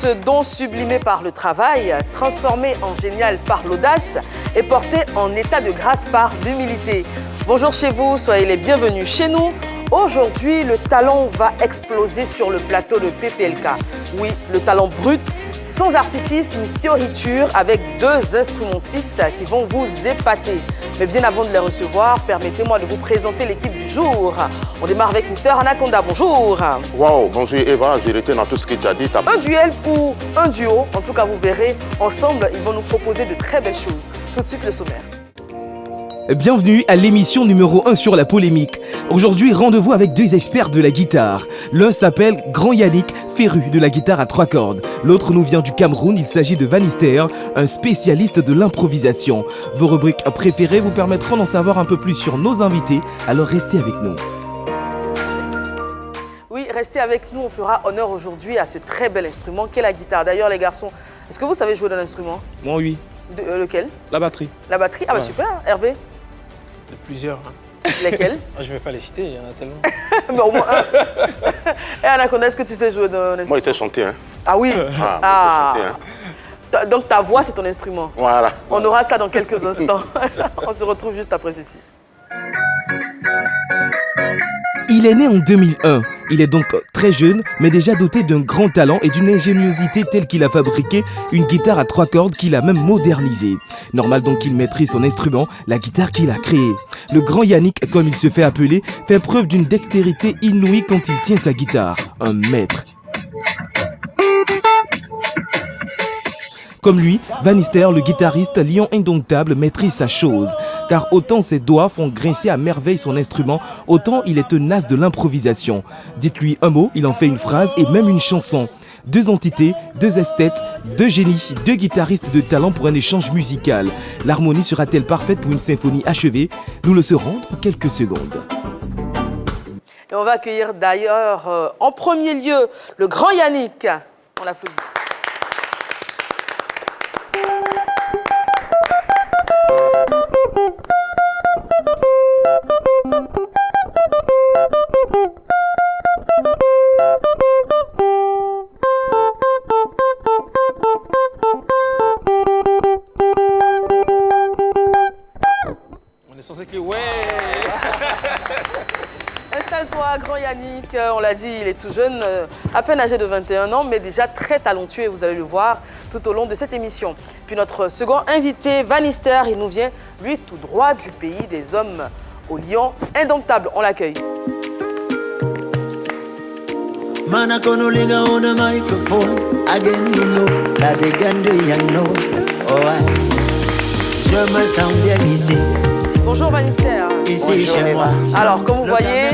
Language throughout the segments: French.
Ce don sublimé par le travail, transformé en génial par l'audace et porté en état de grâce par l'humilité. Bonjour chez vous, soyez les bienvenus chez nous. Aujourd'hui, le talent va exploser sur le plateau de PPLK. Oui, le talent brut, sans artifice ni fioriture, avec deux instrumentistes qui vont vous épater. Mais bien avant de les recevoir, permettez-moi de vous présenter l'équipe du jour. On démarre avec Mister Anaconda, bonjour. Wow, bonjour Eva, j'ai retenu dans tout ce que tu as dit. Un duel ou un duo, en tout cas vous verrez, ensemble, ils vont nous proposer de très belles choses. Tout de suite le sommaire. Bienvenue à l'émission numéro 1 sur la polémique. Aujourd'hui, rendez-vous avec deux experts de la guitare. L'un s'appelle Grand Yannick, féru de la guitare à 3 cordes. L'autre nous vient du Cameroun, il s'agit de Vanister, un spécialiste de l'improvisation. Vos rubriques préférées vous permettront d'en savoir un peu plus sur nos invités, alors restez avec nous. Oui, restez avec nous, on fera honneur aujourd'hui à ce très bel instrument qu'est la guitare. D'ailleurs les garçons, est-ce que vous savez jouer d'un instrument? Moi oui. Lequel? La batterie. La batterie? Ah bah Ouais. super, Hervé? Plusieurs. Lesquels? Je ne vais pas les citer, il y en a tellement. Mais au moins un. Et Anaconda, est-ce que tu sais jouer d'un instrument? Moi, je sais chanter. Hein. Ah oui? Ah, moi, je sais chanter. Hein. Donc ta voix, c'est ton instrument. Voilà. On aura ça dans quelques instants. On se retrouve juste après ceci. Il est né en 2001. Il est donc très jeune, mais déjà doté d'un grand talent et d'une ingéniosité telle qu'il a fabriqué une guitare à 3 cordes qu'il a même modernisée. Normal donc qu'il maîtrise son instrument, la guitare qu'il a créée. Le grand Yannick, comme il se fait appeler, fait preuve d'une dextérité inouïe quand il tient sa guitare. Un maître. Comme lui, Vanister, le guitariste lion indomptable, maîtrise sa chose. Car autant ses doigts font grincer à merveille son instrument, autant il est tenace de l'improvisation. Dites-lui un mot, il en fait une phrase et même une chanson. Deux entités, deux esthètes, deux génies, deux guitaristes de talent pour un échange musical. L'harmonie sera-t-elle parfaite pour une symphonie achevée? Nous le saurons dans quelques secondes. Et on va accueillir d'ailleurs en premier lieu le grand Yannick. On l'applaudit. On est censé que... Ouais. Installe-toi, grand Yannick. On l'a dit, il est tout jeune, à peine âgé de 21 ans, mais déjà très talentueux, et vous allez le voir tout au long de cette émission. Puis notre second invité, Vanister, il nous vient, lui, tout droit du pays des hommes au lion indomptable. On l'accueille. Manakono linga on the microphone again you know la dégande yano oh ouais je me sens bien ici. Bonjour Vanister. Ici chez moi. Alors, comme vous voyez,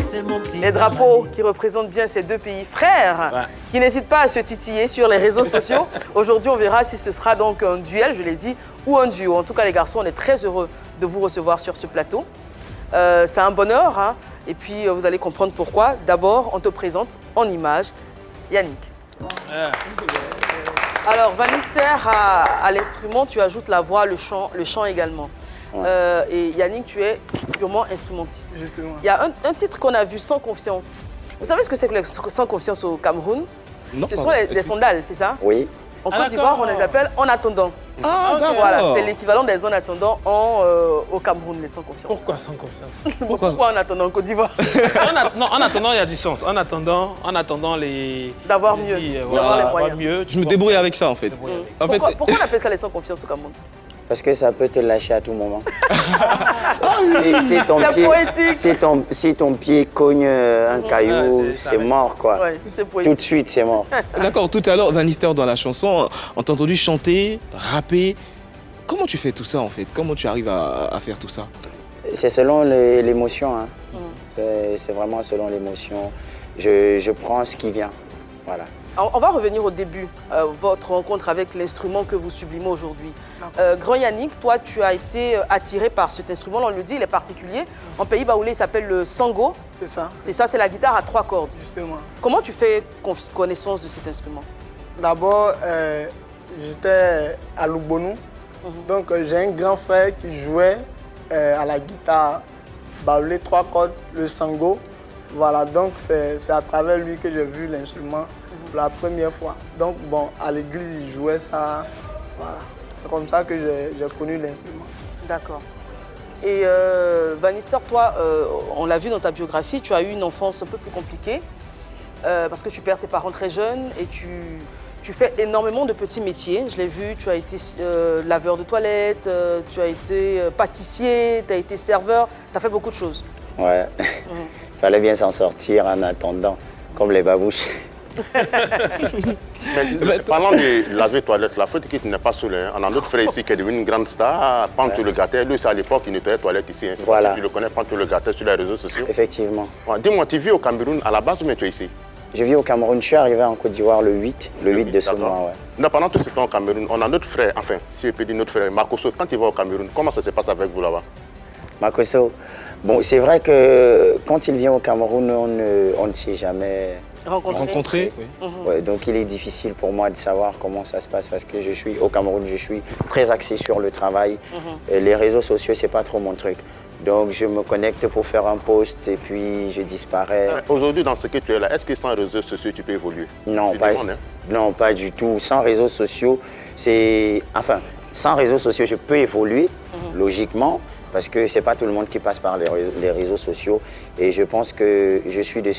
les drapeaux qui représentent bien ces deux pays frères, qui n'hésitent pas à se titiller sur les réseaux sociaux. Aujourd'hui, on verra si ce sera donc un duel, je l'ai dit, ou un duo. En tout cas, les garçons, on est très heureux de vous recevoir sur ce plateau. C'est un bonheur, hein, et puis vous allez comprendre pourquoi. D'abord, on te présente en image Yannick. Alors, Vanister, à l'instrument, tu ajoutes la voix, le chant également. Et Yannick, tu es purement instrumentiste. Justement. Il y a un titre qu'on a vu, Sans confiance. Vous savez ce que c'est que le Sans confiance au Cameroun? Non, Ce sont les sandales, c'est ça? Oui. En Côte d'Ivoire, on les appelle En attendant. Ah, d'accord. Voilà, c'est l'équivalent des En attendant au Cameroun, les Sans confiance. Pourquoi sans confiance? Pourquoi En attendant en Côte d'Ivoire? Non, en attendant, il y a du sens. En attendant les... D'avoir mieux, d'avoir les moyens. Mieux, Je me débrouille avec ça en fait. En fait, Pourquoi on appelle ça les Sans confiance au Cameroun? Parce que ça peut te lâcher à tout moment. C'est poétique. Si ton pied cogne un caillou, c'est ça, c'est ouais. mort quoi. Ouais, c'est Tout poétique. de suite, c'est mort. d'accord, tout à l'heure, Vanister dans la chanson, on t'a entendu chanter, rapper. Comment tu fais tout ça en fait? Comment tu arrives à faire tout ça? C'est selon l'émotion. Hein. C'est vraiment selon l'émotion. Je prends ce qui vient. Voilà. On va revenir au début, votre rencontre avec l'instrument que vous sublimez aujourd'hui. Grand Yannick, toi, tu as été attiré par cet instrument, on le dit, il est particulier. En pays baoulé, il s'appelle le sango. C'est ça, C'est ça, c'est la guitare à 3 cordes. justement. Comment tu fais connaissance de cet instrument? D'abord, j'étais à Loubonou. Donc, j'ai un grand frère qui jouait à la guitare baoulé 3 cordes, le sango. Voilà, donc c'est à travers lui que j'ai vu l'instrument. pour la première fois. Donc bon, à l'église, je jouais ça. Voilà. C'est comme ça que j'ai connu l'instrument. D'accord. Et Van Nistelrooy, toi, on l'a vu dans ta biographie, tu as eu une enfance un peu plus compliquée parce que tu perds tes parents très jeunes et tu fais énormément de petits métiers. Je l'ai vu, tu as été laveur de toilettes, tu as été pâtissier, tu as été serveur, tu as fait beaucoup de choses. Ouais, fallait bien s'en sortir en attendant, comme les babouches. Mais parlant de laver toilette, la faute qui n'est pas seul. Hein. On a notre frère ici qui est devenu une grande star, Pancho le Gâté. Lui, c'est à l'époque, il nettoyait toilette ici. Hein. Voilà. Si tu le connais, Pancho le Gâté sur les réseaux sociaux. Effectivement. Ouais. Dis-moi, tu vis au Cameroun à la base ou bien tu es ici? Je vis au Cameroun, je suis arrivé en Côte d'Ivoire le 8 de ce mois. Ouais. Non, pendant tout ce temps au Cameroun, on a notre frère, enfin, si je peux dire notre frère, Makoso, quand il va au Cameroun, comment ça se passe avec vous là-bas? Makoso, bon, c'est vrai que quand il vient au Cameroun, on ne s'est jamais Rencontré, oui. Ouais, donc il est difficile pour moi de savoir comment ça se passe parce que je suis au Cameroun, je suis très axé sur le travail. Et les réseaux sociaux, c'est pas trop mon truc. Donc je me connecte pour faire un post et puis je disparais. Aujourd'hui, dans ce que tu es là, est-ce que sans réseaux sociaux, tu peux évoluer? Non, non, pas du tout. Sans réseaux sociaux, sans réseaux sociaux, je peux évoluer logiquement parce que c'est pas tout le monde qui passe par les réseaux sociaux. Et je pense que je suis de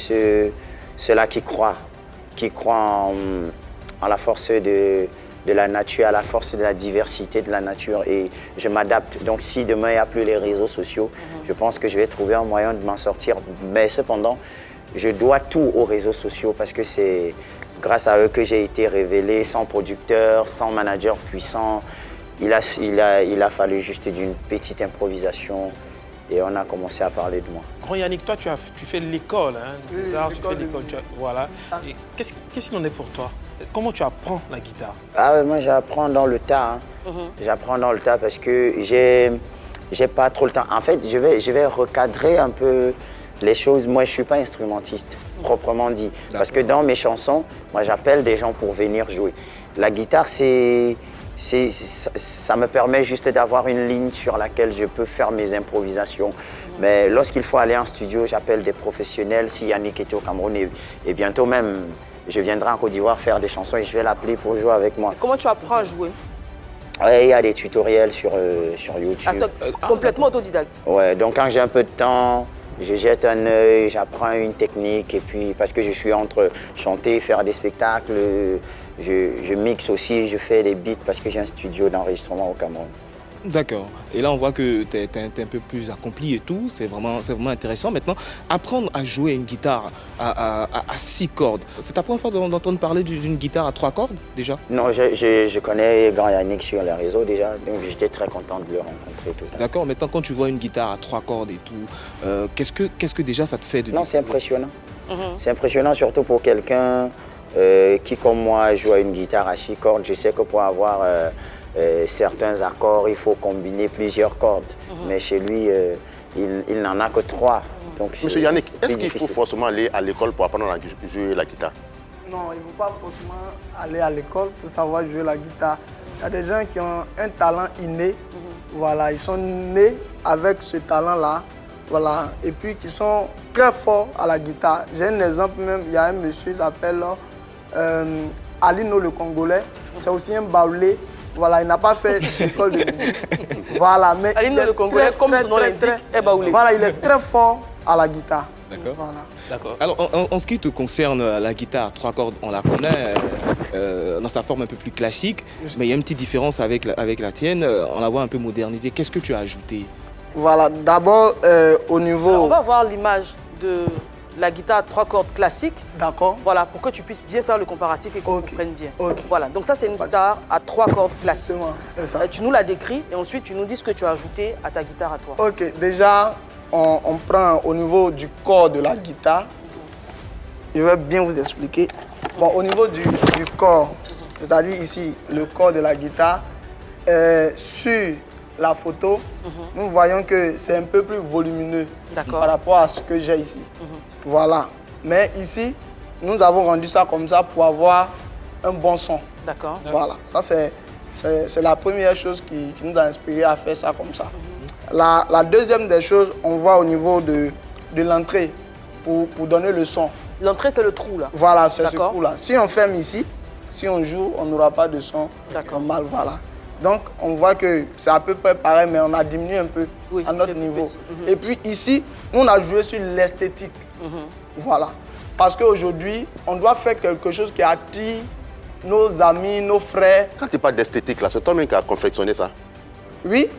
ceux-là qui croient en la force de la nature, à la force de la diversité de la nature et je m'adapte. Donc si demain il n'y a plus les réseaux sociaux, je pense que je vais trouver un moyen de m'en sortir. Mais cependant, je dois tout aux réseaux sociaux parce que c'est grâce à eux que j'ai été révélé sans producteur, sans manager puissant. Il a fallu juste d'une petite improvisation et on a commencé à parler de moi. Grand Yannick, toi tu fais l'école, hein, Oui, des arts, tu fais l'école l'école, voilà. Et qu'est-ce qu'il en est pour toi? Comment tu apprends la guitare? Ah ouais, moi j'apprends dans le tas. Hein. J'apprends dans le tas parce que j'ai pas trop le temps. En fait, je vais recadrer un peu les choses. Moi, je suis pas instrumentiste, proprement dit. Parce que dans mes chansons, moi j'appelle des gens pour venir jouer. La guitare, ça me permet juste d'avoir une ligne sur laquelle je peux faire mes improvisations. Mais lorsqu'il faut aller en studio, j'appelle des professionnels. Si Yannick était au Cameroun et bientôt même, je viendrai en Côte d'Ivoire faire des chansons et je vais l'appeler pour jouer avec moi. Comment tu apprends à jouer? Ouais, il y a des tutoriels sur YouTube. Complètement autodidacte? Ouais, donc quand j'ai un peu de temps, je jette un œil, j'apprends une technique et puis parce que je suis entre chanter, faire des spectacles, je mixe aussi, je fais des beats parce que j'ai un studio d'enregistrement au Cameroun. D'accord. Et là, on voit que tu es un peu plus accompli et tout. C'est vraiment intéressant. Maintenant, apprendre à jouer une guitare à 6 cordes. C'est ta première fois d'entendre parler d'une guitare à 3 cordes, déjà? Non, je connais Grand Yannick sur les réseaux déjà. Donc, j'étais très content de le rencontrer tout à l'heure. D'accord. Maintenant, quand tu vois une guitare à 3 cordes et tout, qu'est-ce que déjà ça te fait de... Non, c'est impressionnant. C'est impressionnant surtout pour quelqu'un qui, comme moi, joue à une guitare à 6 cordes. Je sais que pour avoir... certains accords, il faut combiner plusieurs cordes. Mais chez lui, il n'en a que 3. Donc, Monsieur Yannick, est-ce qu'il faut forcément aller à l'école pour apprendre à jouer la guitare? Non, il ne faut pas forcément aller à l'école pour savoir jouer la guitare. Il y a des gens qui ont un talent inné. Voilà, ils sont nés avec ce talent-là. Voilà, et puis qui sont très forts à la guitare. J'ai un exemple même, il y a un monsieur qui s'appelle Alino le Congolais. C'est aussi un baoulé. Voilà, il n'a pas fait l'école de musique. Voilà, mais Alino le Congolais, comme son nom l'indique, est baoulé. Voilà, il est très fort à la guitare. D'accord. Voilà. D'accord. Alors, en ce qui te concerne, la guitare 3 cordes, on la connaît dans sa forme un peu plus classique, mais il y a une petite différence avec la tienne. On la voit un peu modernisée. Qu'est-ce que tu as ajouté? Voilà, d'abord au niveau... Alors, on va voir l'image de la guitare à 3 cordes classique. D'accord. Voilà, pour que tu puisses bien faire le comparatif et qu'on comprenne bien. Ok. Voilà, donc ça c'est une guitare à 3 cordes classique. C'est ça. Tu nous la décris et ensuite tu nous dis ce que tu as ajouté à ta guitare à toi. Ok, déjà, on prend au niveau du corps de la guitare. Je vais bien vous expliquer. Bon, au niveau du corps, c'est-à-dire ici, le corps de la guitare, sur la photo, nous voyons que c'est un peu plus volumineux par rapport à ce que j'ai ici. Voilà. Mais ici, nous avons rendu ça comme ça pour avoir un bon son. D'accord. Voilà. Ça, c'est la première chose qui nous a inspiré à faire ça comme ça. La deuxième des choses, on voit au niveau de l'entrée pour donner le son. L'entrée, c'est le trou, là. Voilà, c'est ce D'accord. trou-là. Si on ferme ici, si on joue, on n'aura pas de son D'accord. normal, voilà. Donc, on voit que c'est à peu près pareil, mais on a diminué un peu Oui, à notre c'est plus niveau. petit. Et puis ici, nous, on a joué sur l'esthétique. Voilà. Parce qu'aujourd'hui, on doit faire quelque chose qui attire nos amis, nos frères. Quand tu parles d'esthétique, là, c'est toi-même qui as confectionné ça. Oui,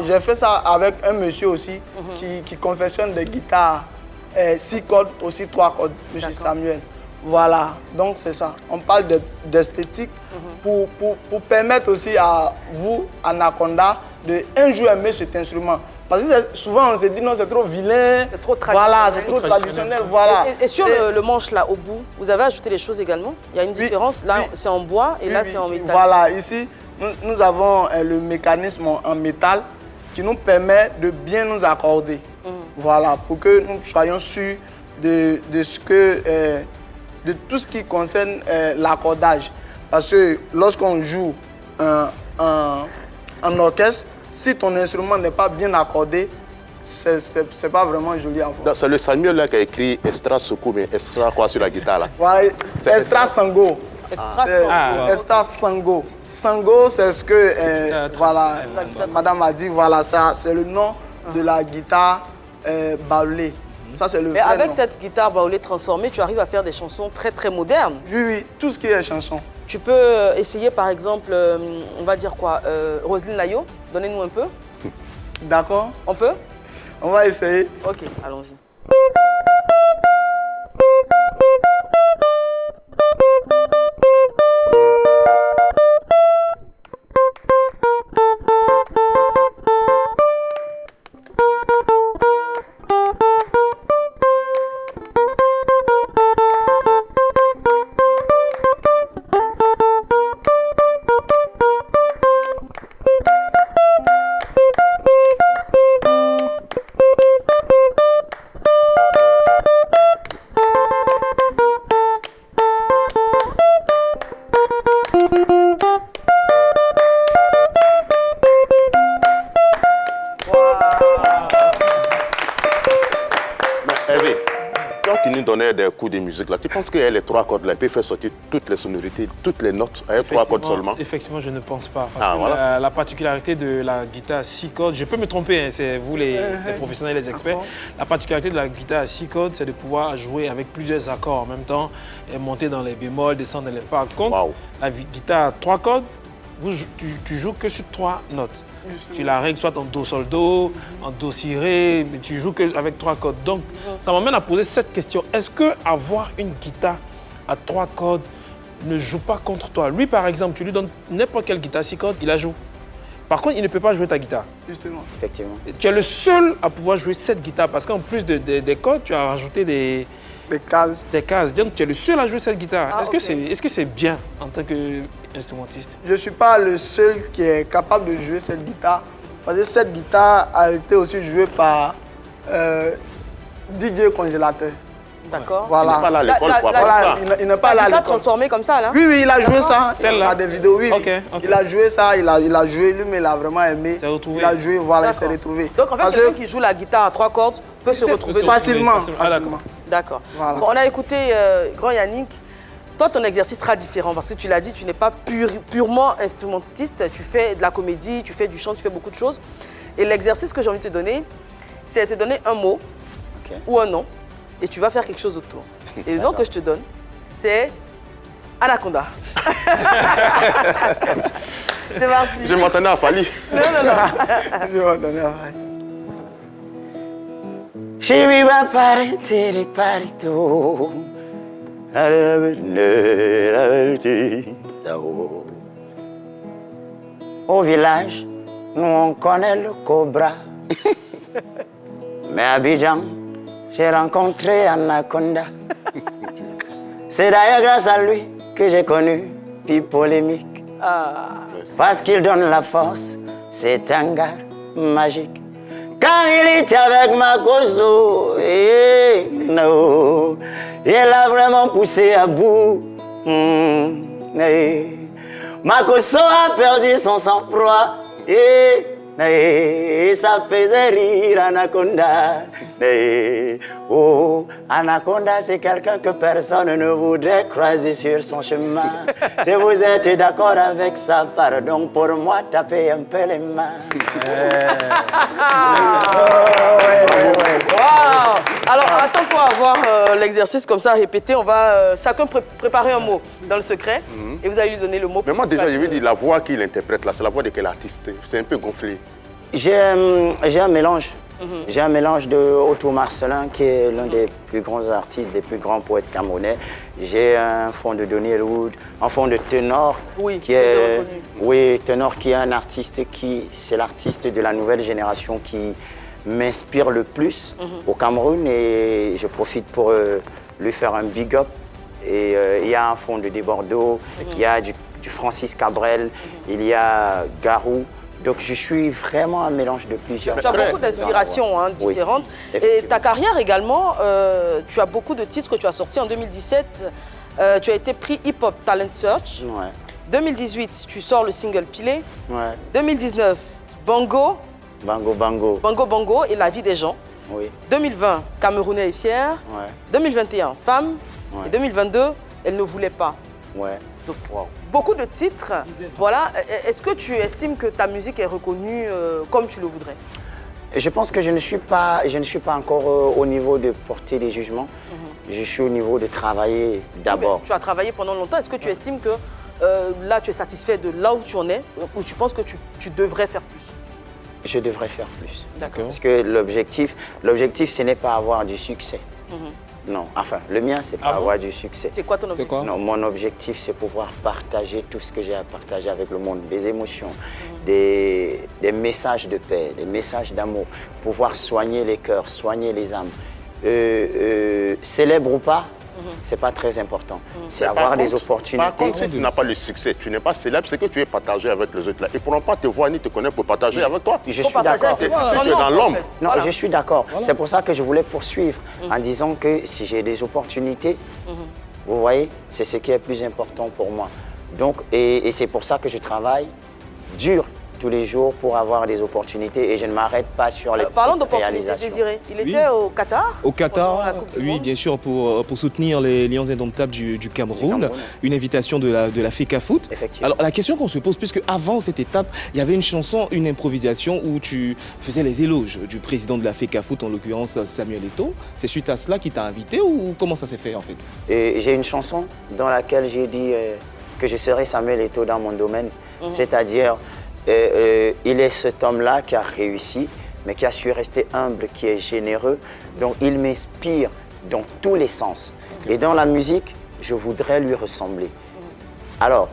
j'ai fait ça avec un monsieur aussi qui confectionne des guitares 6 cordes, aussi 3 cordes, monsieur Samuel. Voilà, donc c'est ça. On parle d'esthétique pour permettre aussi à vous, Anaconda, de un jour aimer cet instrument. Parce que souvent on se dit non, c'est trop vilain. C'est trop traditionnel. Voilà, c'est trop traditionnel, voilà. Et sur le manche, là, au bout, vous avez ajouté les choses également? Il y a une différence. Là, c'est en bois et là, c'est en métal. Voilà, ici, nous avons le mécanisme en métal qui nous permet de bien nous accorder. Voilà, pour que nous soyons sûrs de tout ce qui concerne l'accordage. Parce que lorsqu'on joue en orchestre, si ton instrument n'est pas bien accordé, c'est pas vraiment joli à voir. C'est le Samuel là qui a écrit Extra Soko, mais Extra quoi sur la guitare là? Voilà, Extra Sango. Extra Sango. Extra Sango. Sango, c'est ce que voilà, madame a dit, voilà, ça, c'est le nom de la guitare baoulée. Ça, c'est le Mais vrai avec nom. cette guitare baoulée transformée, tu arrives à faire des chansons très très modernes. Oui, oui, tout ce qui est chanson. Tu peux essayer par exemple, on va dire quoi, Roselyne Layo, donnez-nous un peu. D'accord? On peut? On va essayer. Ok, allons-y. Des coups de musique là, tu penses qu'elle les 3 cordes là, elle peut faire sortir toutes les sonorités, toutes les notes avec 3 cordes seulement? Effectivement, je ne pense pas. Parce que voilà. la particularité de la guitare à 6 cordes, je peux me tromper, hein, c'est vous les professionnels, les experts. La particularité de la guitare à 6 cordes, c'est de pouvoir jouer avec plusieurs accords en même temps, et monter dans les bémols, descendre dans les pas. Contre la guitare à 3 cordes, tu joues que sur 3 notes. Tu la règles soit en do sol do, en do si ré, mais tu joues qu'avec 3 cordes. Donc, ça m'amène à poser cette question. Est-ce que avoir une guitare à 3 cordes ne joue pas contre toi? Lui, par exemple, tu lui donnes n'importe quelle guitare à 6 cordes, il la joue. Par contre, il ne peut pas jouer ta guitare. Justement. Effectivement. Tu es le seul à pouvoir jouer cette guitare parce qu'en plus des cordes, tu as rajouté des cases. Des cases. Donc, tu es le seul à jouer cette guitare. Ah, Est-ce que c'est bien en tant qu'instrumentiste? Je ne suis pas le seul qui est capable de jouer cette guitare. Parce que cette guitare a été aussi jouée par DJ Congélateur. D'accord. Voilà. Il n'est pas là à l'école pour apprendre Voilà, ça. il n'est pas là à La guitare l'école. transformée comme ça, là? Oui, oui, il a joué ça. Celle-là. Il a des vidéos, oui. Ok, oui. ok. Il a joué ça, il a joué, lui, mais il a vraiment aimé. s'est retrouvé. Il a joué, voilà, il s'est D'accord. retrouvé. Donc en fait, Parce quelqu'un que qui joue la guitare à 3 cordes peut se retrouver dessus. facilement. Ah, facilement. D'accord. Voilà. Bon, on a écouté Grand Yannick. Toi, ton exercice sera différent parce que tu l'as dit, tu n'es pas purement instrumentiste. Tu fais de la comédie, tu fais du chant, tu fais beaucoup de choses. Et l'exercice que j'ai envie de te donner, c'est de te donner un mot ou un nom et tu vas faire quelque chose autour. Et le nom que je te donne, c'est Anaconda. C'est parti. Je m'entendais à Fali. Non, non, non. Je vais donner à Fali. Chérie va partir les parito. La vérité. Au village, nous on connaît le cobra. Mais à Abidjan, j'ai rencontré Anaconda. C'est d'ailleurs grâce à lui que j'ai connu Pi Polémique. Parce qu'il donne la force, c'est un gars magique. Quand il était avec Makoso, no, il a vraiment poussé à bout. Makoso a perdu son sang-froid. Ça faisait rire Anaconda. Oh, Anaconda, c'est quelqu'un que personne ne voudrait croiser sur son chemin. Si vous êtes d'accord avec ça, pardon pour moi, tapez un peu les mains. Wow. Alors, attends-toi à voir l'exercice comme ça répété. On va chacun préparer un mot dans le secret et vous allez lui donner le mot. Mais moi, déjà, je veux dire, la voix qu'il interprète là, c'est la voix de quel artiste? C'est un peu gonflé. J'ai un mélange. J'ai un mélange de Otto Marcelin, qui est l'un des plus grands artistes, des plus grands poètes camerounais. J'ai un fond de Donny Elwood, un fond de Ténor, Oui, qui j'ai est, reconnu. oui, Ténor, qui est un artiste c'est l'artiste de la nouvelle génération qui m'inspire le plus au Cameroun, et je profite pour lui faire un big up. Et il y a un fond de Desbordeaux, il y a du Francis Cabrel, il y a Garou. Donc je suis vraiment un mélange de plusieurs. Tu as beaucoup d'inspirations différentes. Oui, et ta carrière également, tu as beaucoup de titres que tu as sortis. En 2017, tu as été prix Hip Hop Talent Search. Ouais. 2018, tu sors le single Pilé. Ouais. 2019, Bango. Bango Bango. Bango Bango et la vie des gens. Oui. 2020, Camerounais est fier. Ouais. 2021, Femme. Ouais. Et 2022, Elle ne voulait pas. Ouais. Donc, beaucoup de titres. Voilà. Est-ce que tu estimes que ta musique est reconnue comme tu le voudrais? Je pense que je ne suis pas encore au niveau de porter des jugements. Je suis au niveau de travailler d'abord. Tu as travaillé pendant longtemps. Est-ce que tu estimes que là, tu es satisfait de là où tu en es, ou tu penses que tu devrais faire plus? Je devrais faire plus. D'accord. Parce que l'objectif, ce n'est pas avoir du succès. Non, enfin, le mien, c'est pas avoir du succès. C'est quoi ton objectif? Non, mon objectif, c'est pouvoir partager tout ce que j'ai à partager avec le monde, des émotions, des messages de paix, des messages d'amour, pouvoir soigner les cœurs, soigner les âmes. Célèbre ou pas, c'est pas très important. C'est avoir des opportunités. Par contre, si tu n'as pas le succès, tu n'es pas célèbre, c'est que tu es partagé avec les autres là. Ils ne pourront pas te voir ni te connaître pour partager avec toi. Je suis d'accord. Si tu es dans l'ombre. Non, je suis d'accord. C'est pour ça que je voulais poursuivre en disant que si j'ai des opportunités, vous voyez, c'est ce qui est plus important pour moi. Donc, et c'est pour ça que je travaille dur tous les jours pour avoir des opportunités et je ne m'arrête pas sur les Parlons petites d'opportunités, réalisations. Désiré. Il était au Qatar. Au Qatar, pendant la Coupe du oui, Monde. bien sûr, pour soutenir les Lions indomptables du Cameroun. Une invitation de la FECAFOOT. Effectivement. Alors, la question qu'on se pose, puisque avant cette étape, il y avait une chanson, une improvisation où tu faisais les éloges du président de la FECAFOOT, en l'occurrence Samuel Eto'o. C'est suite à cela qu'il t'a invité ou comment ça s'est fait en fait? Et j'ai une chanson dans laquelle j'ai dit que je serai Samuel Eto'o dans mon domaine. C'est-à-dire, il est cet homme-là qui a réussi, mais qui a su rester humble, qui est généreux. Donc il m'inspire dans tous les sens. Et dans la musique, je voudrais lui ressembler. Alors,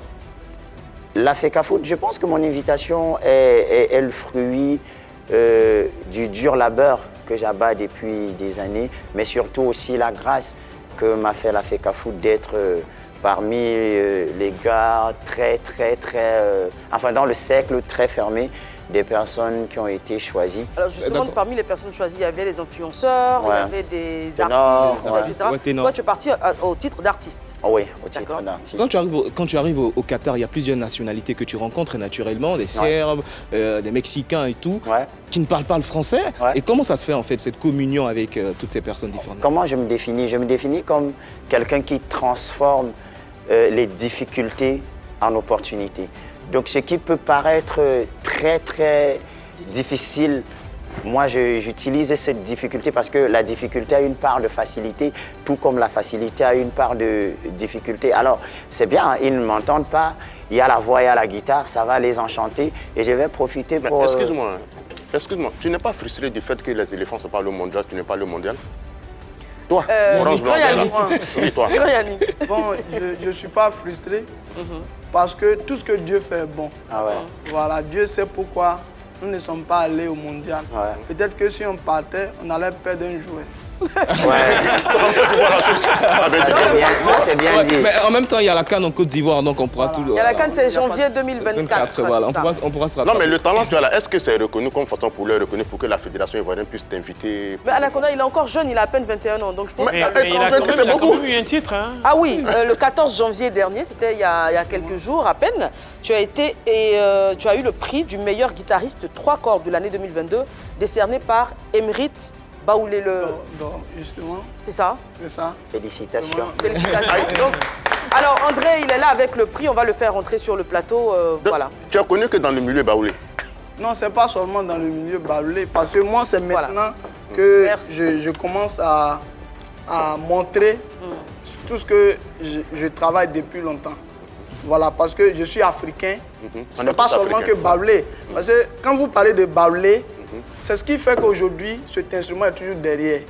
la FECAFOOT, je pense que mon invitation est le fruit du dur labeur que j'abats depuis des années, mais surtout aussi la grâce que m'a fait la FECAFOOT d'être parmi les gars enfin dans le cercle très fermé des personnes qui ont été choisies. Alors justement, parmi les personnes choisies, il y avait des influenceurs, il y avait des Ténor, artistes, etc. Ouais, ténor. Toi, tu es parti au titre d'artiste. Oh oui, au titre D'accord. d'artiste. Quand tu arrives au Qatar, il y a plusieurs nationalités que tu rencontres naturellement, des Serbes, des Mexicains et tout, qui ne parlent pas le français. Et comment ça se fait en fait, cette communion avec toutes ces personnes différentes? Comment je me définis? Je me définis comme quelqu'un qui transforme les difficultés en opportunités. Donc ce qui peut paraître très difficile, moi j'utilise cette difficulté parce que la difficulté a une part de facilité, tout comme la facilité a une part de difficulté. Alors c'est bien, ils ne m'entendent pas, il y a la voix, il y a la guitare, ça va les enchanter et je vais profiter pour... Excuse-moi, tu n'es pas frustré du fait que les éléphants ne sont pas le mondial, tu n'es pas le mondial? Toi, Orange Blanc, là. Oui, toi. Bon, je ne suis pas frustré parce que tout ce que Dieu fait est bon. Ah ouais. Voilà, Dieu sait pourquoi nous ne sommes pas allés au mondial. Ouais. Peut-être que si on partait, on allait perdre un jouet. Ouais. C'est comme ça que tu vois la chose. Avec Ça, c'est bien dit. Mais en même temps, il y a la CAN en Côte d'Ivoire, donc on pourra tout... Il y a la CAN, c'est janvier 2024. Voilà, c'est ça. on pourra se Non, rattraper. mais le talent, tu as là, est-ce que c'est reconnu comme façon pour leur reconnaître pour que la fédération ivoirienne puisse t'inviter? Mais Anaconda, il est encore jeune, il a à peine 21 ans. Donc je pense Mais- que- Mais il a convaincu, c'est quand beaucoup. même eu un titre. Hein. Ah oui, le 14 janvier dernier, c'était il y a quelques jours à peine, tu as été et tu as eu le prix du meilleur guitariste 3 cordes de l'année 2022, décerné par Emrit Baoulé. Donc, justement, C'est ça? c'est ça. Félicitations. Félicitations. Ah, donc, Alors André, il est là avec le prix, on va le faire rentrer sur le plateau, voilà. tu as connu que dans le milieu baoulé. Non, c'est pas seulement dans le milieu baoulé, parce que moi, c'est Voilà. maintenant que Merci. je commence à montrer tout ce que je travaille depuis longtemps. Voilà, parce que je suis africain. On C'est est pas tous seulement africains. que baoulé. Parce que quand vous parlez de baoulé, c'est ce qui fait qu'aujourd'hui, cet instrument est toujours derrière.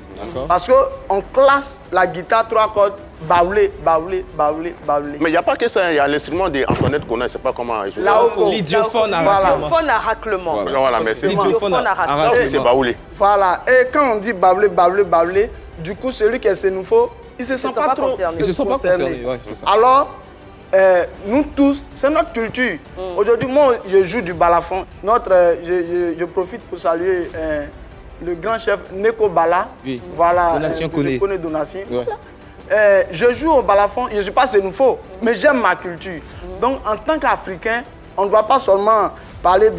Parce qu'on classe la guitare 3 cordes baoulé, baoulé, baoulé, baoulé. Mais il n'y a pas que ça, il y a l'instrument d'Antoinette qu'on ne sait pas comment il joue. Laoko. L'idiophone à Voilà. raclement. L'idiophone à raclement. Voilà, merci. L'idiophone à Ça raclement. aussi, c'est baoulé. Voilà, et quand on dit baoulé, baoulé, baoulé, du coup, celui qui est sénoufo, il se sent sont pas pas trop concernés. Ils ne se sont pas concernés, ouais, c'est ça. Alors, nous tous, c'est notre culture. Aujourd'hui, moi, je joue du balafon. Je profite pour saluer le grand chef Neko Bala. Oui. Voilà, Donatien je Koné. connais Donatien. Ouais. Je joue au balafon, je ne suis pas sénoufo, mais j'aime ma culture. Donc, en tant qu'Africain, on ne doit pas seulement parler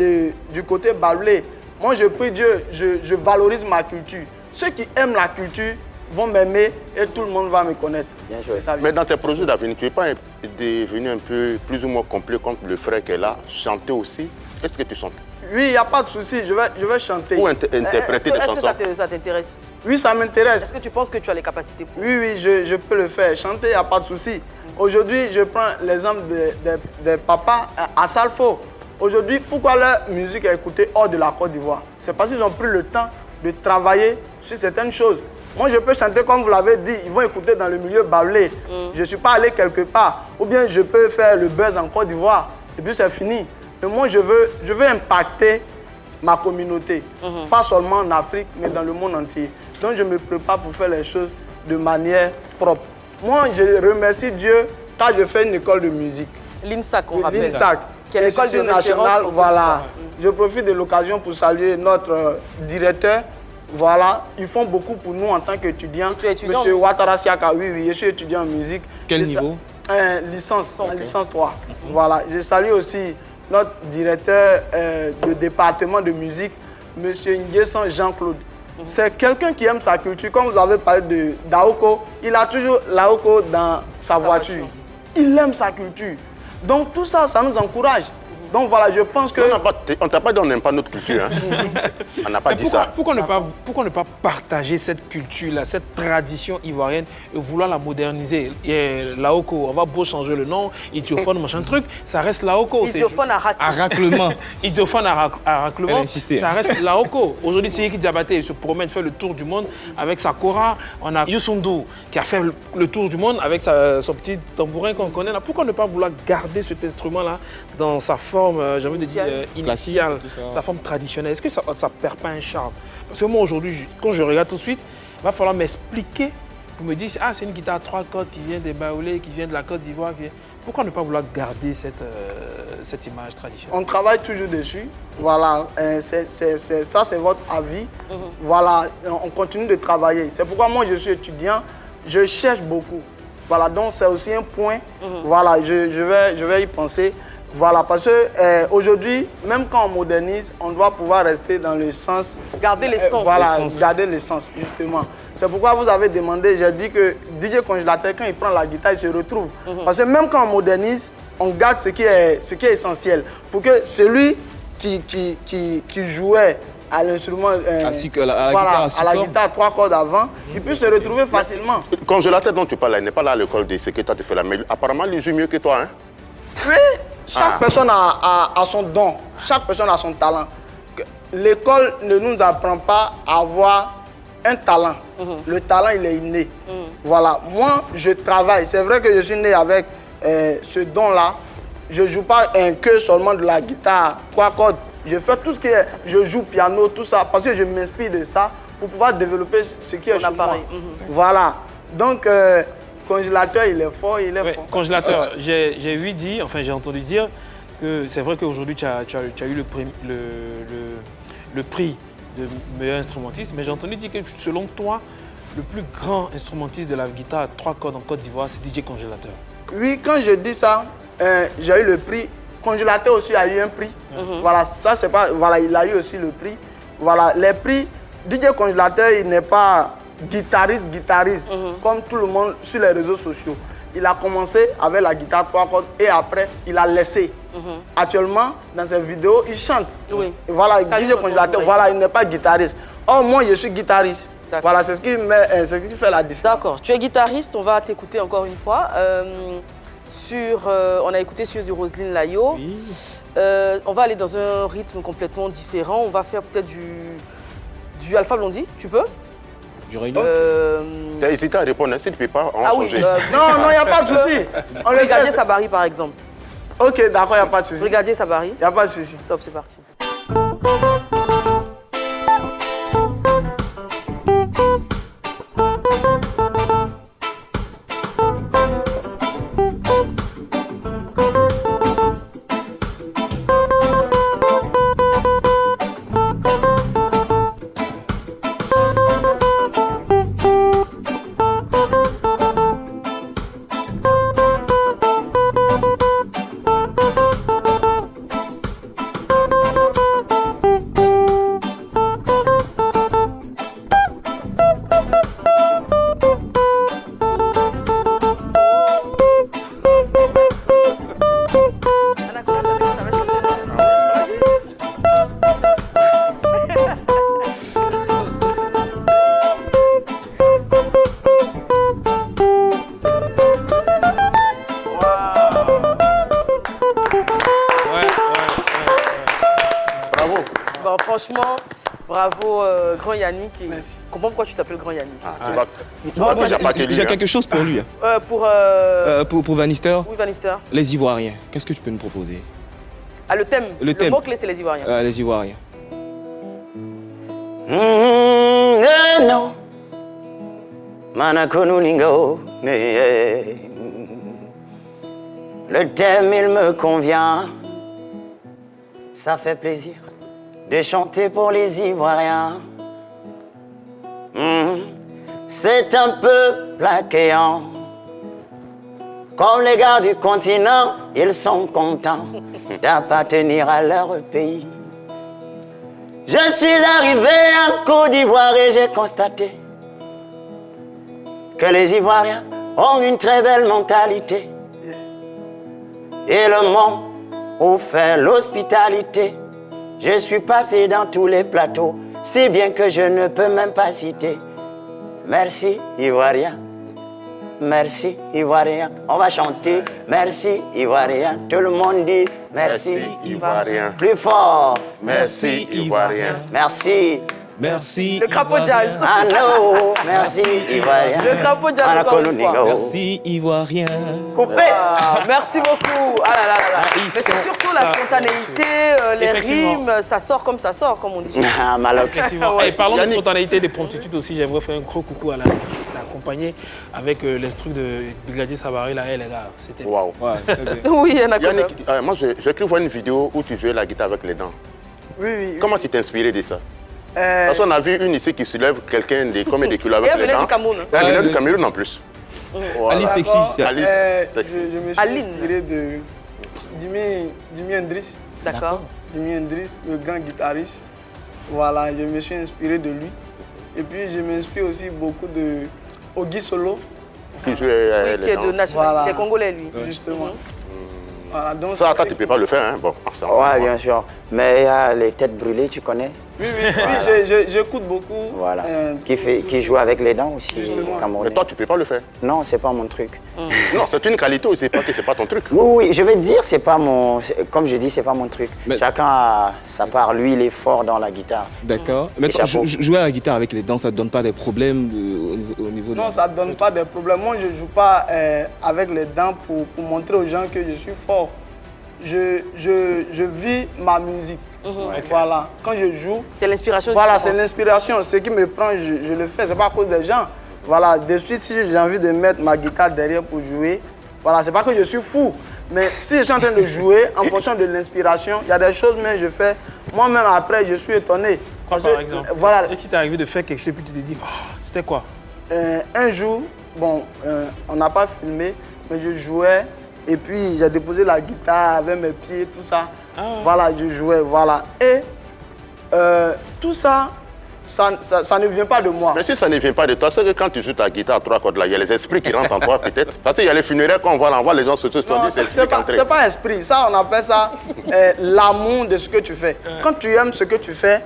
du côté baoulé. Moi, je prie Dieu, je valorise ma culture. Ceux qui aiment la culture vont m'aimer et tout le monde va me connaître. Bien joué. C'est ça. Mais dans tes projets d'avenir, tu n'es pas devenu un peu plus ou moins complet comme le frère qui est là, chanter aussi? Est-ce que tu chantes? Oui, il n'y a pas de souci, je vais chanter. Ou Est-ce interpréter des que chansons? ça t'intéresse? Oui, ça m'intéresse. Est-ce que tu penses que tu as les capacités pour? Oui, oui, je peux le faire. Chanter, il n'y a pas de souci. Aujourd'hui, je prends l'exemple des papas à Salfo. Aujourd'hui, pourquoi leur musique est écoutée hors de la Côte d'Ivoire? C'est parce qu'ils ont pris le temps de travailler sur certaines choses. Moi, je peux chanter comme vous l'avez dit, ils vont écouter dans le milieu baoulé. Je ne suis pas allé quelque part. Ou bien je peux faire le buzz en Côte d'Ivoire. Et puis c'est fini. Mais moi, je veux impacter ma communauté. Pas seulement en Afrique, mais dans le monde entier. Donc, je me prépare pour faire les choses de manière propre. Moi, je remercie Dieu quand je fais une école de musique. L'INSAC, on rappelle. L'INSAC, Qui est l'école de Institut référence national, en Côte voilà. d'Ivoire. Je profite de l'occasion pour saluer notre directeur. Voilà, ils font beaucoup pour nous en tant qu'étudiants. Et tu es étudiant en Monsieur musique? Ouattara Siaka, oui, oui, je suis étudiant en musique. Quel Et niveau? Licence 3. Voilà, je salue aussi notre directeur de département de musique, Monsieur Nguessan Jean-Claude. C'est quelqu'un qui aime sa culture. Comme vous avez parlé de Daoko, il a toujours Laoko dans sa voiture. Il aime sa culture. Donc tout ça, ça nous encourage. Donc voilà, je pense que... On ne t'a pas dit on n'aime pas notre culture. Hein? On n'a pas Mais dit ça. pourquoi ne pas partager cette culture-là, cette tradition ivoirienne et vouloir la moderniser? Et Laoko, on va beau changer le nom, idiophone, machin truc, ça reste Laoko. Idiophone à À raclement. raclement. Idiophone à raclement, Elle a insisté. ça reste Laoko. Aujourd'hui, Seyeki Diabaté se promène, fait le tour du monde avec sa kora. On a Youssou qui a fait le tour du monde avec son petit tambourin qu'on connaît là. Pourquoi ne pas vouloir garder cet instrument-là dans sa forme, j'ai envie de dire, initiale, Classique, tout ça. sa forme traditionnelle? Est-ce que ça ne perd pas un charme? Parce que moi, aujourd'hui, quand je regarde tout de suite, il va falloir m'expliquer pour me dire, ah, c'est une guitare à 3 cordes qui vient des Baoulés, qui vient de la Côte d'Ivoire. Pourquoi ne pas vouloir garder cette image traditionnelle? On travaille toujours dessus. Voilà, ça c'est votre avis. Voilà, on continue de travailler. C'est pourquoi moi je suis étudiant, je cherche beaucoup. Voilà, donc c'est aussi un point. Voilà, je vais y penser. Voilà, parce que aujourd'hui, même quand on modernise, on doit pouvoir rester dans le sens... Garder l'essence. Voilà, garder l'essence, justement. C'est pourquoi vous avez demandé, j'ai dit que DJ Congélateur, quand il prend la guitare, il se retrouve. Parce que même quand on modernise, on garde ce qui est essentiel. Pour que celui qui jouait à l'instrument, à la guitare 3 cordes avant, il puisse se retrouver facilement. Congélateur dont tu parles, il n'est pas là à l'école de ce que toi tu fais là. Mais apparemment, il joue mieux que toi. Hein? Oui, chaque personne a son don, chaque personne a son talent. L'école ne nous apprend pas à avoir un talent. Le talent, il est inné. Voilà, moi, je travaille. C'est vrai que je suis né avec ce don-là. Je ne joue pas que seulement de la guitare, 3 cordes. Je fais tout ce qui est... Je joue piano, tout ça, parce que je m'inspire de ça pour pouvoir développer ce qui est chez moi. appareil. Voilà. Donc, congélateur, il est fort, il est Ouais, fort. congélateur, j'ai entendu dire que c'est vrai qu'aujourd'hui tu as eu le prix de meilleur instrumentiste, mais j'ai entendu dire que selon toi, le plus grand instrumentiste de la guitare à 3 cordes en Côte d'Ivoire, c'est DJ Congélateur. Oui, quand je dis ça, j'ai eu le prix. Congélateur aussi a eu un prix. Voilà, ça c'est pas. Voilà, il a eu aussi le prix. Voilà, les prix. DJ Congélateur, il n'est pas guitariste, comme tout le monde sur les réseaux sociaux. Il a commencé avec la guitare 3 cordes et après, il a laissé. Actuellement, dans ses vidéos, il chante. Oui. Et voilà, Kalilu DJ Congélateur, oui. voilà, il n'est pas guitariste. Or, moi, je suis guitariste. Voilà, c'est ce qui fait la différence. D'accord, tu es guitariste, on va t'écouter encore une fois. On a écouté sur du Roselyne Layo. Oui. On va aller dans un rythme complètement différent. On va faire peut-être du Alpha Blondy, tu peux? Du Réunion. Tu as hésité à répondre, si tu ne peux pas, on va Ah oui, changer. Non, il n'y a pas de souci. On le Brigadier fait. Sabari par exemple. Ok, d'accord, il n'y a pas de souci. Brigadier Sabari, Il n'y a pas de souci. top, c'est parti. Bravo. Bon, franchement, bravo Grand Yannick. Et Merci. comprends pourquoi tu t'appelles Grand Yannick. Moi, j'ai pas J'ai tenu. quelque chose pour lui. Pour Van Nistelrooy, Oui, Van Nistelrooy. les Ivoiriens. Qu'est-ce que tu peux nous proposer? Ah, le thème. Le thème. mot-clé, c'est les Ivoiriens. Les Ivoiriens. No, Manakonulingo, mais le thème il me convient. Ça fait plaisir de chanter pour les Ivoiriens. C'est un peu plaquéant. Comme les gars du continent, ils sont contents d'appartenir à leur pays. Je suis arrivé en Côte d'Ivoire et j'ai constaté que les Ivoiriens ont une très belle mentalité. Et le monde où fait l'hospitalité. Je suis passé dans tous les plateaux, si bien que je ne peux même pas citer. Merci Ivoirien, merci Ivoirien. On va chanter merci Ivoirien. Tout le monde dit merci, Ivoirien. Plus fort. Merci, Ivoirien. Merci. Merci. Le crapaud jazz. Ah non, merci Ivoirien. Le crapaud jazz encore une fois. Merci Ivoirien. Coupé. Ah, merci beaucoup. Ah là là là là. Ah, ils Mais c'est sont- surtout la spontanéité, les Effectivement. rimes, ça sort comme ça sort, comme on dit. Ah, Malox. Effectivement. Ouais. Et parlons de Yannick. spontanéité, de promptitude aussi, j'aimerais faire un gros coucou à l'accompagner avec l'instru de Brigadier Sabari, là, les gars. C'était Waouh. Ouais, c'est bien. Oui, il y en a quand même. Yannick, moi j'ai cru voir une vidéo où tu jouais la guitare avec les dents. Oui, oui. Comment tu t'es inspiré de ça? Parce qu'on a vu une ici qui soulève quelqu'un de combien de kilos Et avec elle les venait dents. du Cameroun. hein. Elle venait du Cameroun en plus. Voilà. Ali Sexy. c'est- Alice, je sexy. me suis Aline. inspiré de Jimi Hendrix. D'accord. Jimi Hendrix, le grand guitariste. Voilà, je me suis inspiré de lui. Et puis je m'inspire aussi beaucoup de Ogi Solo, Qui jouait Oui, qui les est de dents. national. Voilà. Il est congolais, lui. justement. Voilà, donc Ça, toi, tu ne peux pas le faire, hein? Bon, ça. Ouais, bien sûr. Mais il y a les têtes brûlées, tu connais? oui, j'écoute beaucoup. Voilà. Qui joue avec les dents aussi, Justement. camerounais. Mais toi, tu ne peux pas le faire. Non, c'est pas mon truc. Non, c'est une qualité aussi, pas que c'est pas ton truc. Oui, je vais te dire, c'est pas mon. Comme je dis, c'est pas mon truc. Mais- Chacun a sa part. Lui, il est fort dans la guitare. D'accord. Mais Et chapeau. jouer à la guitare avec les dents, ça ne donne pas des problèmes au niveau de... Non, ça ne donne pas de problème. Moi, je ne joue pas avec les dents pour montrer aux gens que je suis fort. Je vis ma musique. Voilà, quand je joue... C'est l'inspiration. Voilà, c'est l'inspiration. Ce qui me prend, je le fais. C'est pas à cause des gens. Voilà, de suite, si j'ai envie de mettre ma guitare derrière pour jouer, voilà, c'est pas que je suis fou. Mais si je suis en train de jouer, en fonction de l'inspiration, il y a des choses que je fais. Moi-même, après, je suis étonné. Quoi, par exemple? Voilà. Et qui t'est arrivé de faire quelque chose, puis tu t'es dit, oh, c'était quoi? Un jour, bon, on n'a pas filmé, mais je jouais et puis j'ai déposé la guitare avec mes pieds, tout ça. Ah. Voilà, je jouais, voilà. Et tout ça, ça ne vient pas de moi. Mais si ça ne vient pas de toi, c'est que quand tu joues ta guitare à 3 cordes, là, il y a les esprits qui rentrent en toi peut-être. Parce qu'il y a les funérailles qu'on voit, là, on voit les gens se sont dit, c'est l'esprit qui entre. C'est pas esprit, ça on appelle ça l'amour de ce que tu fais. Quand tu aimes ce que tu fais,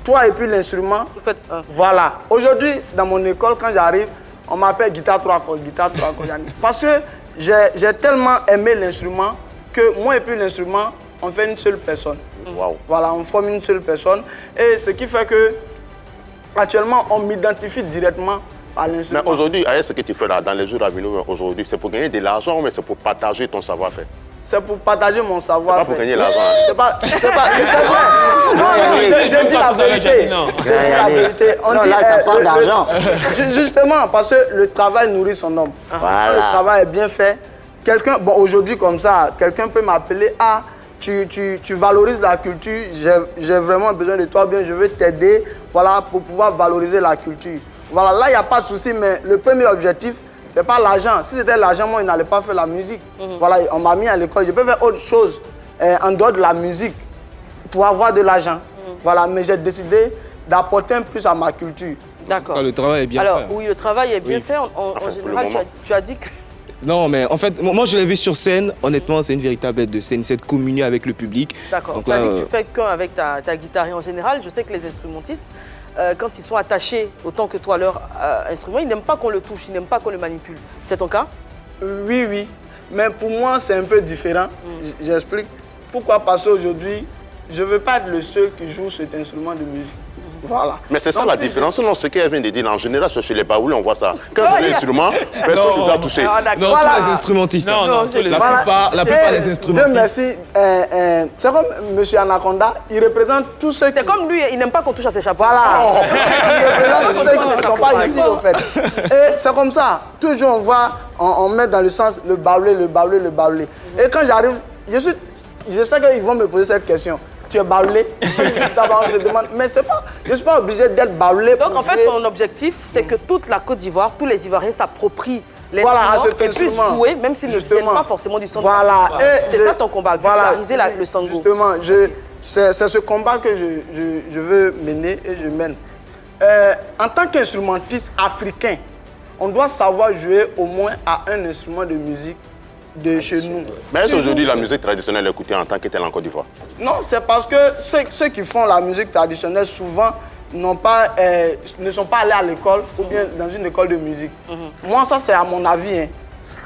toi et puis l'instrument, Vous faites un. voilà. Aujourd'hui, dans mon école, quand j'arrive, on m'appelle guitare 3 cordes, guitare 3 cordes. Parce que j'ai tellement aimé l'instrument que moi et puis l'instrument, on fait une seule personne. Wow. Voilà, on forme une seule personne. Et ce qui fait que, actuellement, on m'identifie directement à l'instrument. Mais aujourd'hui, ce que tu fais là, dans les jours à venir, aujourd'hui, c'est pour gagner de l'argent, mais c'est pour partager ton savoir-faire. C'est pour partager mon savoir. C'est pas pour gagner l'argent. Hein. C'est pas. C'est vrai. Non, j'ai dit la vérité. J'ai dit la vérité. Non, là, ça parle d'argent. Justement, parce que le travail nourrit son homme. Voilà. Quand le travail est bien fait, quelqu'un, bon, aujourd'hui comme ça, quelqu'un peut m'appeler, ah, tu valorises la culture, j'ai vraiment besoin de toi, bien, je veux t'aider, voilà, pour pouvoir valoriser la culture. Voilà, là, il n'y a pas de souci, mais le premier objectif, c'est pas l'argent. Si c'était l'argent, moi, je n'allais pas faire la musique. Voilà, on m'a mis à l'école. Je peux faire autre chose en dehors de la musique pour avoir de l'argent. Voilà, mais j'ai décidé d'apporter un plus à ma culture. D'accord. Le travail est bien Alors, fait. oui, le travail est bien fait. En Enfin, général, tu as dit que... Non, mais en fait, moi je l'ai vu sur scène. Honnêtement, c'est une véritable aide de scène, cette communion avec le public. D'accord. Donc Tu as là, dit que tu fais qu'un avec ta guitare. Et en général, je sais que les instrumentistes, quand ils sont attachés autant que toi à leur instrument, ils n'aiment pas qu'on le touche, ils n'aiment pas qu'on le manipule. C'est ton cas? Oui, oui. Mais pour moi, c'est un peu différent. J'explique. Pourquoi? Parce qu'aujourd'hui, je ne veux pas être le seul qui joue cet instrument de musique. Voilà. Mais c'est ça Donc, la différence. Non, ce qu'elle vient de dire, en général, chez les baoulés, on voit ça. Quand c'est l'instrument, personne ne doit toucher. Ah, d'accord. non, Voilà. tous les instrumentistes. Non, non, tous les la instrumentistes. plupart des Dieu instrumentistes. merci. C'est comme M. Anaconda, il représente tous ceux qui... C'est comme lui, il n'aime pas qu'on touche à ses chapeaux. Voilà. Il représente tous ceux qui ne sont pas ici, en fait. Et c'est comme ça. Toujours, on voit, on met dans le sens le baoulé, le baoulé, le baoulé. Et quand j'arrive, je sais qu'ils vont me poser cette question. Tu es baoulé? Je demande, mais c'est pas, je ne suis pas obligé d'être baoulé. Donc en fait, ton objectif, c'est que toute la Côte d'Ivoire, tous les Ivoiriens s'approprient l'instrument et puissent jouer, même s'ils ne viennent pas forcément du centre. Voilà. C'est ça ton combat, vulgariser le sango. Justement, c'est ce combat que je veux mener et je mène. En tant qu'instrumentiste africain, on doit savoir jouer au moins à un instrument de musique de chez nous. Mais est-ce aujourd'hui la musique traditionnelle est écoutée en tant que telle en Côte d'Ivoire? Non, c'est parce que ceux qui font la musique traditionnelle souvent ne sont pas allés à l'école ou bien dans une école de musique. Moi, ça c'est à mon avis, hein,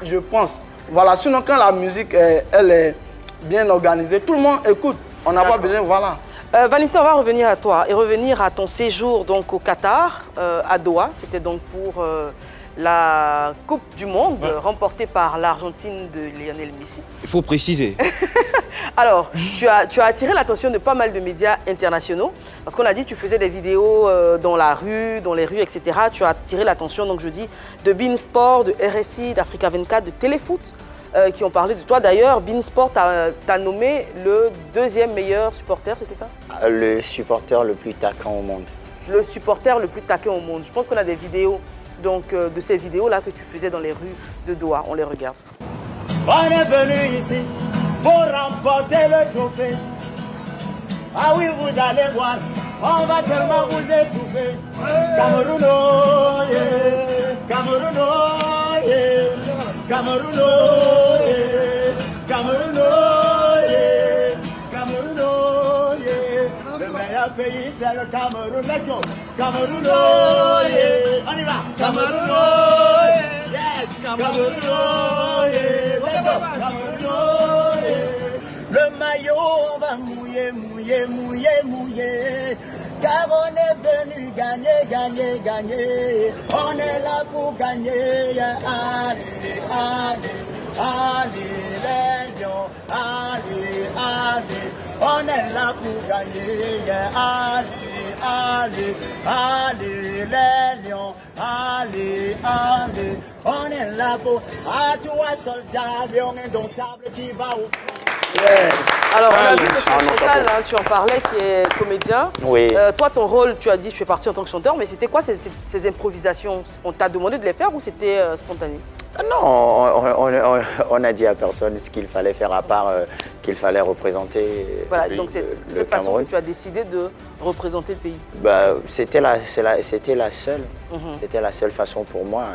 je pense. Voilà, sinon quand la musique elle est bien organisée, tout le monde écoute. On n'a pas besoin, voilà. Vanessa, on va revenir à toi et revenir à ton séjour donc, au Qatar, à Doha. C'était donc pour la Coupe du Monde remportée par l'Argentine de Lionel Messi. Il faut préciser. Alors, tu as attiré l'attention de pas mal de médias internationaux parce qu'on a dit que tu faisais des vidéos dans les rues, etc. Tu as attiré l'attention, donc je dis, de Beansport, de RFI, d'Africa 24, de Téléfoot qui ont parlé de toi. D'ailleurs, Beansport t'a nommé le deuxième meilleur supporter, c'était ça? Le supporter le plus taquin au monde. Le supporter le plus taquin au monde. Je pense qu'on a des vidéos donc, de ces vidéos-là que tu faisais dans les rues de Doha. On les regarde. On est venu ici pour remporter le trophée. Ah oui, vous allez voir, on va tellement vous étouffer. Cameroun, oh yeah. Cameroun, oh yeah. Cameroun, oh yeah. Cameroun, oh yeah. Cameroun, oh yeah. Le meilleur pays, c'est le Cameroun. Let's go. Cameroun, oh yeah. On y va. Cameroun, oh yeah. Yes. Cameroun, oh yeah. Let's go. Cameroun, oh yeah. Le maillot, on va mouiller, mouiller, mouiller, mouiller. Car on est venu gagner, gagner, gagner. On est là pour gagner. Allez, allez, allez, les lions. Allez, allez. On est là pour gagner. Allez, allez, allez, les lions, allez, allez. On est là pour à toi, soldat, lion indomptable qui va au Alors, on a vu que Chantal, hein, tu en parlais, qui est comédien. Oui. Toi, ton rôle, tu as dit, tu es parti en tant que chanteur, mais c'était quoi ces improvisations? On t'a demandé de les faire ou c'était spontané? Non, on a dit à personne ce qu'il fallait faire à part qu'il fallait représenter Voilà, le pays, donc c'est le cette façon Cameroun. que tu as décidé de représenter le pays. Bah, c'était la seule. C'était la seule façon pour moi.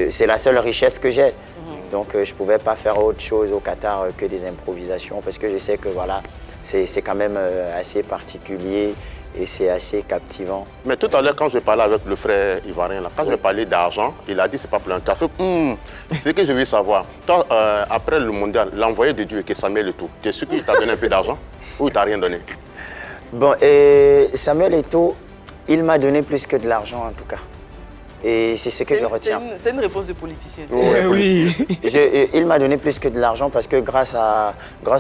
C'est la seule richesse que j'ai. Donc je ne pouvais pas faire autre chose au Qatar que des improvisations parce que je sais que voilà, c'est quand même assez particulier et c'est assez captivant. Mais tout à l'heure, quand je parlais avec le frère ivoirien, là, quand je parlais d'argent, il a dit c'est pas plein. Tu as fait c'est ce que je veux savoir. Toi, après le mondial, l'envoyé de Dieu qui est Samuel Eto'o, tu es sûr qu'il t'a donné un peu d'argent ou il t'a rien donné? Bon, et Samuel Eto'o, il m'a donné plus que de l'argent en tout cas. Et c'est ce que je retiens. C'est une réponse de politicien. Oui. Il m'a donné plus que de l'argent parce que grâce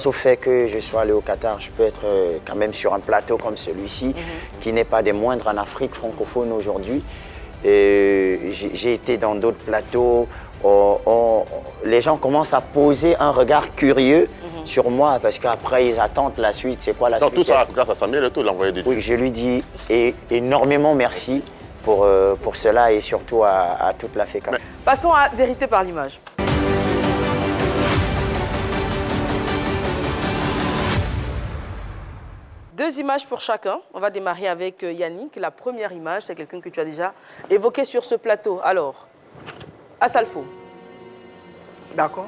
au fait que je sois allé au Qatar, je peux être quand même sur un plateau comme celui-ci, qui n'est pas des moindres en Afrique francophone aujourd'hui. J'ai été dans d'autres plateaux. Les gens commencent à poser un regard curieux sur moi parce qu'après ils attendent la suite. C'est quoi la suite? Tout ça grâce à Samuel Eto'o, l'envoyé de Dieu. Oui, je lui dis énormément merci pour cela et surtout à toute la FECA. Passons à Vérité par l'image. Deux images pour chacun. On va démarrer avec Yannick. La première image, c'est quelqu'un que tu as déjà évoqué sur ce plateau. Alors, Assalfo. D'accord.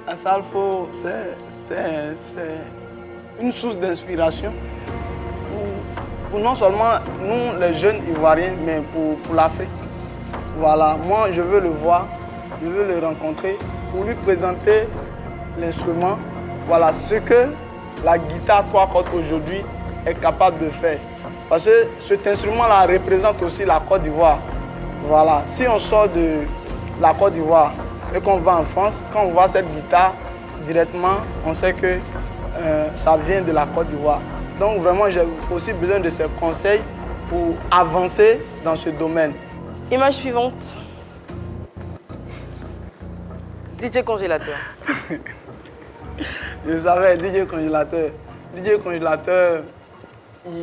Assalfo, c'est une source d'inspiration pour non seulement nous, les jeunes Ivoiriens, mais pour l'Afrique. Voilà, moi, je veux le voir, je veux le rencontrer pour lui présenter l'instrument. Voilà, ce que la guitare 3 cordes aujourd'hui est capable de faire. Parce que cet instrument-là représente aussi la Côte d'Ivoire. Voilà, si on sort de la Côte d'Ivoire et qu'on va en France, quand on voit cette guitare, directement, on sait que ça vient de la Côte d'Ivoire. Donc vraiment, j'ai aussi besoin de ces conseils pour avancer dans ce domaine. Image suivante. DJ Congélateur. Je savais, DJ Congélateur. DJ Congélateur,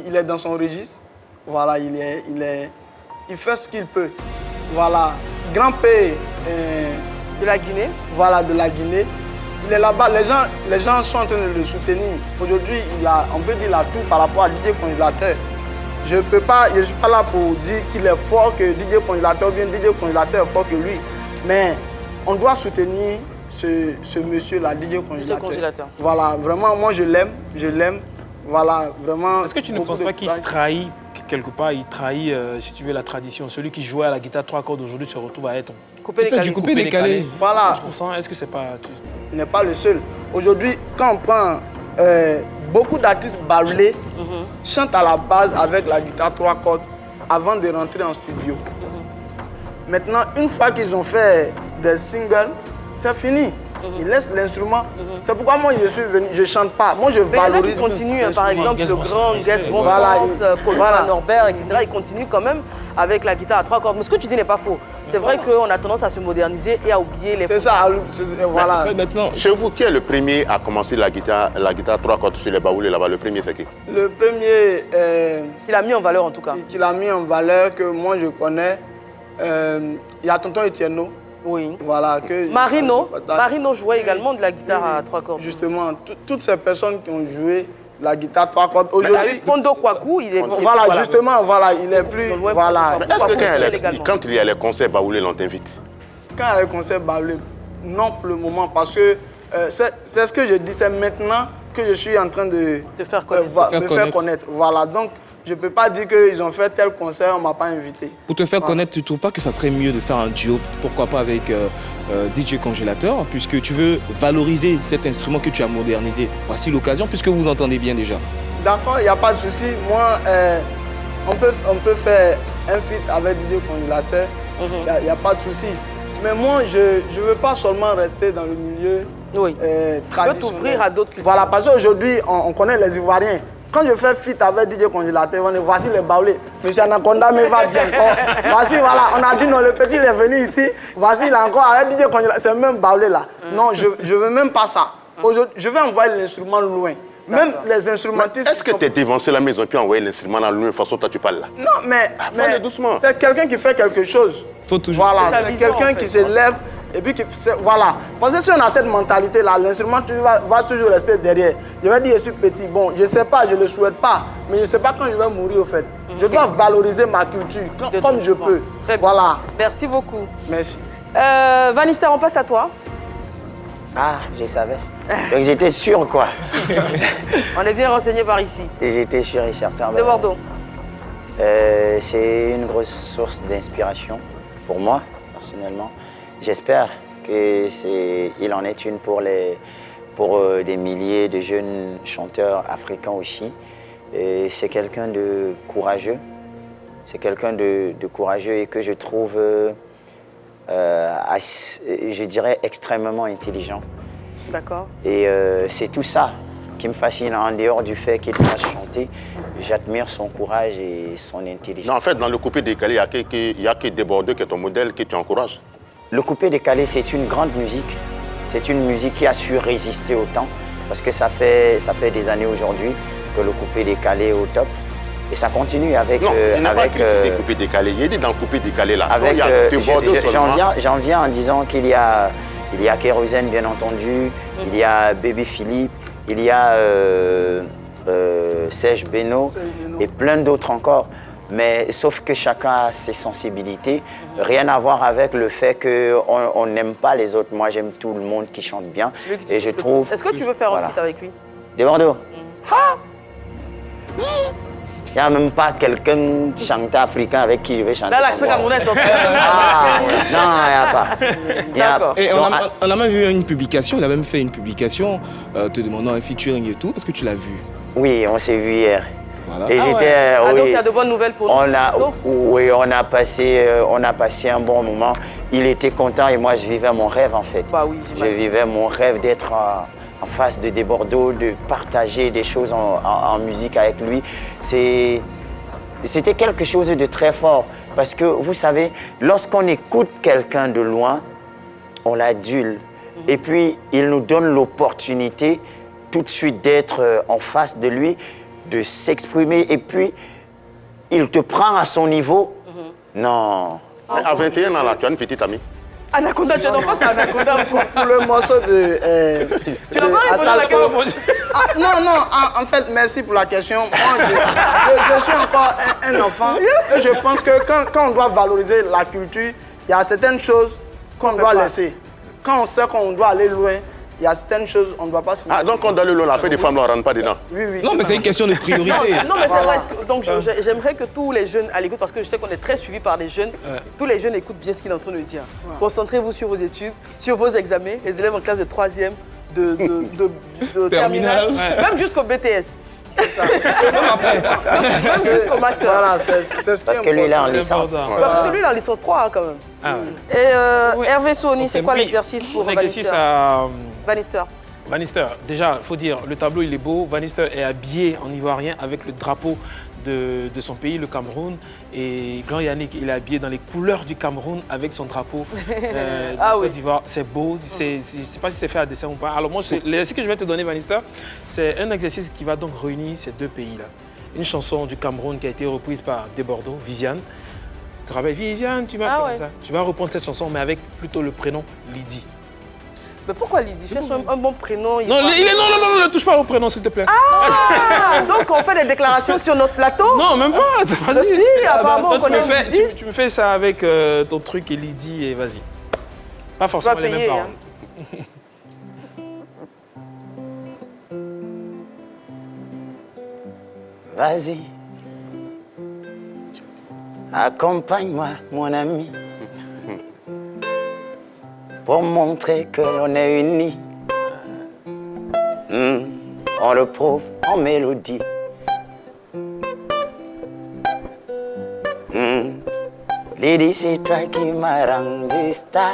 il est dans son registre. Voilà, il fait ce qu'il peut. Voilà, grand P de la Guinée. Voilà, de la Guinée. Il est là-bas, les gens sont en train de le soutenir. Aujourd'hui, on peut dire qu'il a tout par rapport à DJ Congélateur. Je ne suis pas là pour dire qu'il est fort, que DJ Congélateur vient, DJ Congélateur est fort que lui. Mais on doit soutenir ce monsieur-là, DJ Congélateur. Voilà, vraiment, moi je l'aime. Voilà, vraiment. Est-ce que tu ne penses pas qu'il trahit quelque part, il trahit, si tu veux, la tradition? Celui qui jouait à la guitare 3 cordes aujourd'hui se retrouve à être coupé décalé. Voilà. Est-ce que c'est pas... Il n'est pas le seul. Aujourd'hui, quand on prend beaucoup d'artistes baoulés, chantent à la base avec la guitare 3 cordes avant de rentrer en studio. Maintenant, une fois qu'ils ont fait des singles, c'est fini. Ils laissent l'instrument. C'est pourquoi moi je suis venu, je ne chante pas. Moi je valorise. Il continue, par exemple, le grand Guest Bon Sens, Colin Norbert, etc. Il continue quand même avec la guitare à 3 cordes. Mais ce que tu dis n'est pas faux. C'est vrai qu'on a tendance à se moderniser et à oublier les. C'est ça, voilà. Maintenant, chez vous, qui est le premier à commencer la guitare 3 cordes sur les baoulés là-bas? Le premier, c'est qui? Le premier. Qu'il a mis en valeur en tout cas. Qu'il a mis en valeur, que moi je connais. Il y a Tonton Etienneau. Oui. Voilà, Marino jouait également de la guitare à 3 cordes. Justement, toutes ces personnes qui ont joué la guitare 3 cordes aujourd'hui. Pondo Kwaku, il est. Voilà, justement, voilà, il est plus. Voilà. Est-ce que quand il y a les concerts baoulés, on t'invite? Quand il y a les concerts baoulés, non pour le moment, parce que c'est ce que je dis, c'est maintenant que je suis en train de faire connaître. Voilà, donc. Je ne peux pas dire qu'ils ont fait tel concert, on ne m'a pas invité. Pour te faire connaître, tu ne trouves pas que ça serait mieux de faire un duo, pourquoi pas avec DJ Congélateur, puisque tu veux valoriser cet instrument que tu as modernisé? Voici l'occasion, puisque vous entendez bien déjà. D'accord, il n'y a pas de souci. Moi, on peut faire un feat avec DJ Congélateur, il n'y a pas de souci. Mais moi, je ne veux pas seulement rester dans le milieu Oui. traditionnels. Peut t'ouvrir à d'autres cultures. Voilà, parce qu'aujourd'hui, on connaît les Ivoiriens. Quand je fais feat avec DJ Congélateur, on dit voici les baoulés. Monsieur Anaconda me va bien encore. Voici, voilà, on a dit non, le petit il est venu ici. Voici, il a encore avec DJ Congélateur. C'est même baoulé là. Non, je ne veux même pas ça. Je vais envoyer l'instrument loin. Même les instrumentistes. Est-ce que tu es dévancé la maison et puis envoyé l'instrument dans l'une façon toi tu parles là? Non, mais fallait doucement. C'est quelqu'un qui fait quelque chose. Faut toujours. Voilà, C'est sa c'est vision, quelqu'un en fait. qui se lève et puis qui. Voilà. Parce que si on a cette mentalité-là, l'instrument va toujours rester derrière. Je vais dire, je suis petit. Bon, je ne sais pas, je ne le souhaite pas, mais je ne sais pas quand je vais mourir au fait. Je dois valoriser ma culture comme je peux. Très bien. Voilà. Merci beaucoup. Merci. Vanister, on passe à toi. Ah, je savais. Donc j'étais sûr, quoi. On est bien renseigné par ici. J'étais sûr et certain. De Bordeaux. C'est une grosse source d'inspiration pour moi, personnellement. J'espère qu'il en est une pour des milliers de jeunes chanteurs africains aussi. C'est quelqu'un de courageux. C'est quelqu'un de courageux et que je trouve, je dirais, extrêmement intelligent. D'accord. Et c'est tout ça qui me fascine, en dehors du fait qu'il sache chanter. J'admire son courage et son intelligence. Non, en fait, dans le coupé décalé, il n'y a que Débordeux qui est ton modèle, que tu encourages. Le coupé décalé, c'est une grande musique. C'est une musique qui a su résister au temps. Parce que ça fait des années aujourd'hui que le coupé décalé est au top. Et ça continue avec... Non, il n'a pas critiqué coupé décalé. Il est dit dans le coupé décalé là. Avec, il y a Débordeux seulement. j'en viens en disant qu'il y a Kérosène, bien entendu, il y a Baby Philippe, il y a Serge Beno et plein d'autres encore. Mais sauf que chacun a ses sensibilités. Rien à voir avec le fait qu'on n'aime pas les autres. Moi, j'aime tout le monde qui chante bien. Et je trouve... Est-ce que tu veux faire un feat avec lui? Des Bordeaux. Il n'y a même pas quelqu'un chanteur africain avec qui je vais chanter. Là, l'accent camerounais sont Ah, non, il n'y a pas. D'accord. Et on a même vu une publication, il a même fait une publication te demandant un featuring et tout. Est-ce que tu l'as vu? Oui, on s'est vu hier. Voilà. Et j'étais... Ah, donc oui, il y a de bonnes nouvelles pour nous. oui, on a passé un bon moment. Il était content et moi, je vivais mon rêve, en fait. Bah oui, je j'imagine. vivais mon rêve d'être en face de Bordeaux, de partager des choses en musique avec lui. C'était quelque chose de très fort. Parce que, vous savez, lorsqu'on écoute quelqu'un de loin, on l'adule. Et puis, il nous donne l'opportunité tout de suite d'être en face de lui, de s'exprimer. Et puis, il te prend à son niveau. Non. Mais à 21 ans, là, tu as une petite amie. Anaconda, tu es en face à Anaconda ou quoi? Pour le morceau de... Tu n'as pas répondu à la question. Non, en fait, merci pour la question. Moi, je suis encore un enfant. Et je pense que quand on doit valoriser la culture, il y a certaines choses qu'on doit laisser. Quand on sait qu'on doit aller loin, il y a certaines choses qu'on ne doit pas se mettre. Ah, donc quand on doit la fête des femmes, on ne rentre pas dedans. Oui, oui. Non, mais c'est une question de priorité. Non, mais c'est vrai. Donc, j'aimerais que tous les jeunes à l'écoute, parce que je sais qu'on est très suivis par les jeunes, tous les jeunes écoutent bien ce qu'il est en train de dire. Concentrez-vous sur vos études, sur vos examens, les élèves en classe de 3e, de terminale, même jusqu'au BTS. Même jusqu'au master. Voilà, c'est ce Parce que lui, il est en licence. Ouais, parce que lui, il est en licence 3 hein, quand même. Ah, ouais. Et Hervé Soni, c'est quoi Oui, l'exercice pour l'exercice Vanister? à Vanister. Vanister, déjà, il faut dire, le tableau, il est beau. Vanister est habillé en ivoirien avec le drapeau de son pays, le Cameroun. Et Grand Yannick, il est habillé dans les couleurs du Cameroun avec son drapeau de Côte d'Ivoire. C'est beau. Je ne sais pas si c'est fait à dessin ou pas. Alors moi, l'exercice que je vais te donner, Vanister, c'est un exercice qui va donc réunir ces deux pays-là. Une chanson du Cameroun qui a été reprise par Desbordeaux, Viviane. Tu te rappelles, Viviane, tu m'as fait ça. Tu vas reprendre cette chanson, mais avec plutôt le prénom Lydie. Mais pourquoi Lydie? Cherche un bon prénom. Non, ne touche pas au prénom, s'il te plaît. Ah, donc on fait des déclarations sur notre plateau? Non, même pas. Vas-y. Si, apparemment, on connaît Lydie. Tu me fais ça avec ton truc et Lydie et vas-y. Pas forcément les mêmes paroles. Vas-y. Accompagne-moi, mon ami. Pour montrer que l'on est unis. On le prouve en mélodie. Lydie, c'est toi qui m'as rendu star.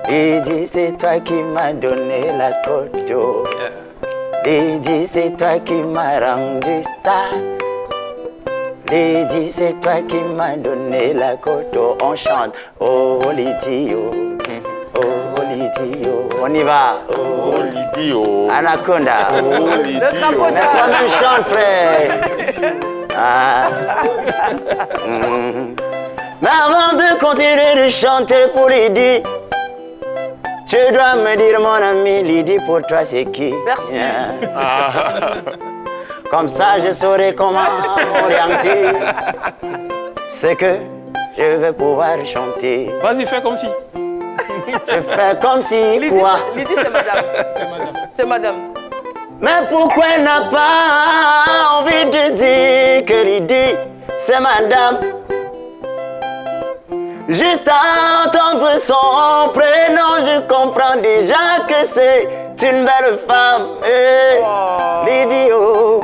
Lydie, c'est toi qui m'as donné la coteau. Lydie, c'est toi qui m'as rendu star. Lydie, c'est toi qui m'as donné la coteau. On chante, oh Lydie, oh Lydie, on y va. Oh, Lydie, oh. Anaconda. Oh, Lydie, Le crapaud oh. de- Toi-même chante, frère. Ah. Mais avant de continuer de chanter pour Lydie, tu dois me dire, mon ami, Lydie, pour toi, c'est qui? Merci. Comme ça, je saurai comment orienter ce que je vais pouvoir chanter. Vas-y, fais comme si. Je fais comme si Lydie, quoi? Lydie, c'est madame. C'est madame. Mais pourquoi elle n'a pas envie de dire que Lydie, c'est madame? Juste à entendre son prénom, je comprends déjà que c'est une belle femme. Lydie, oh.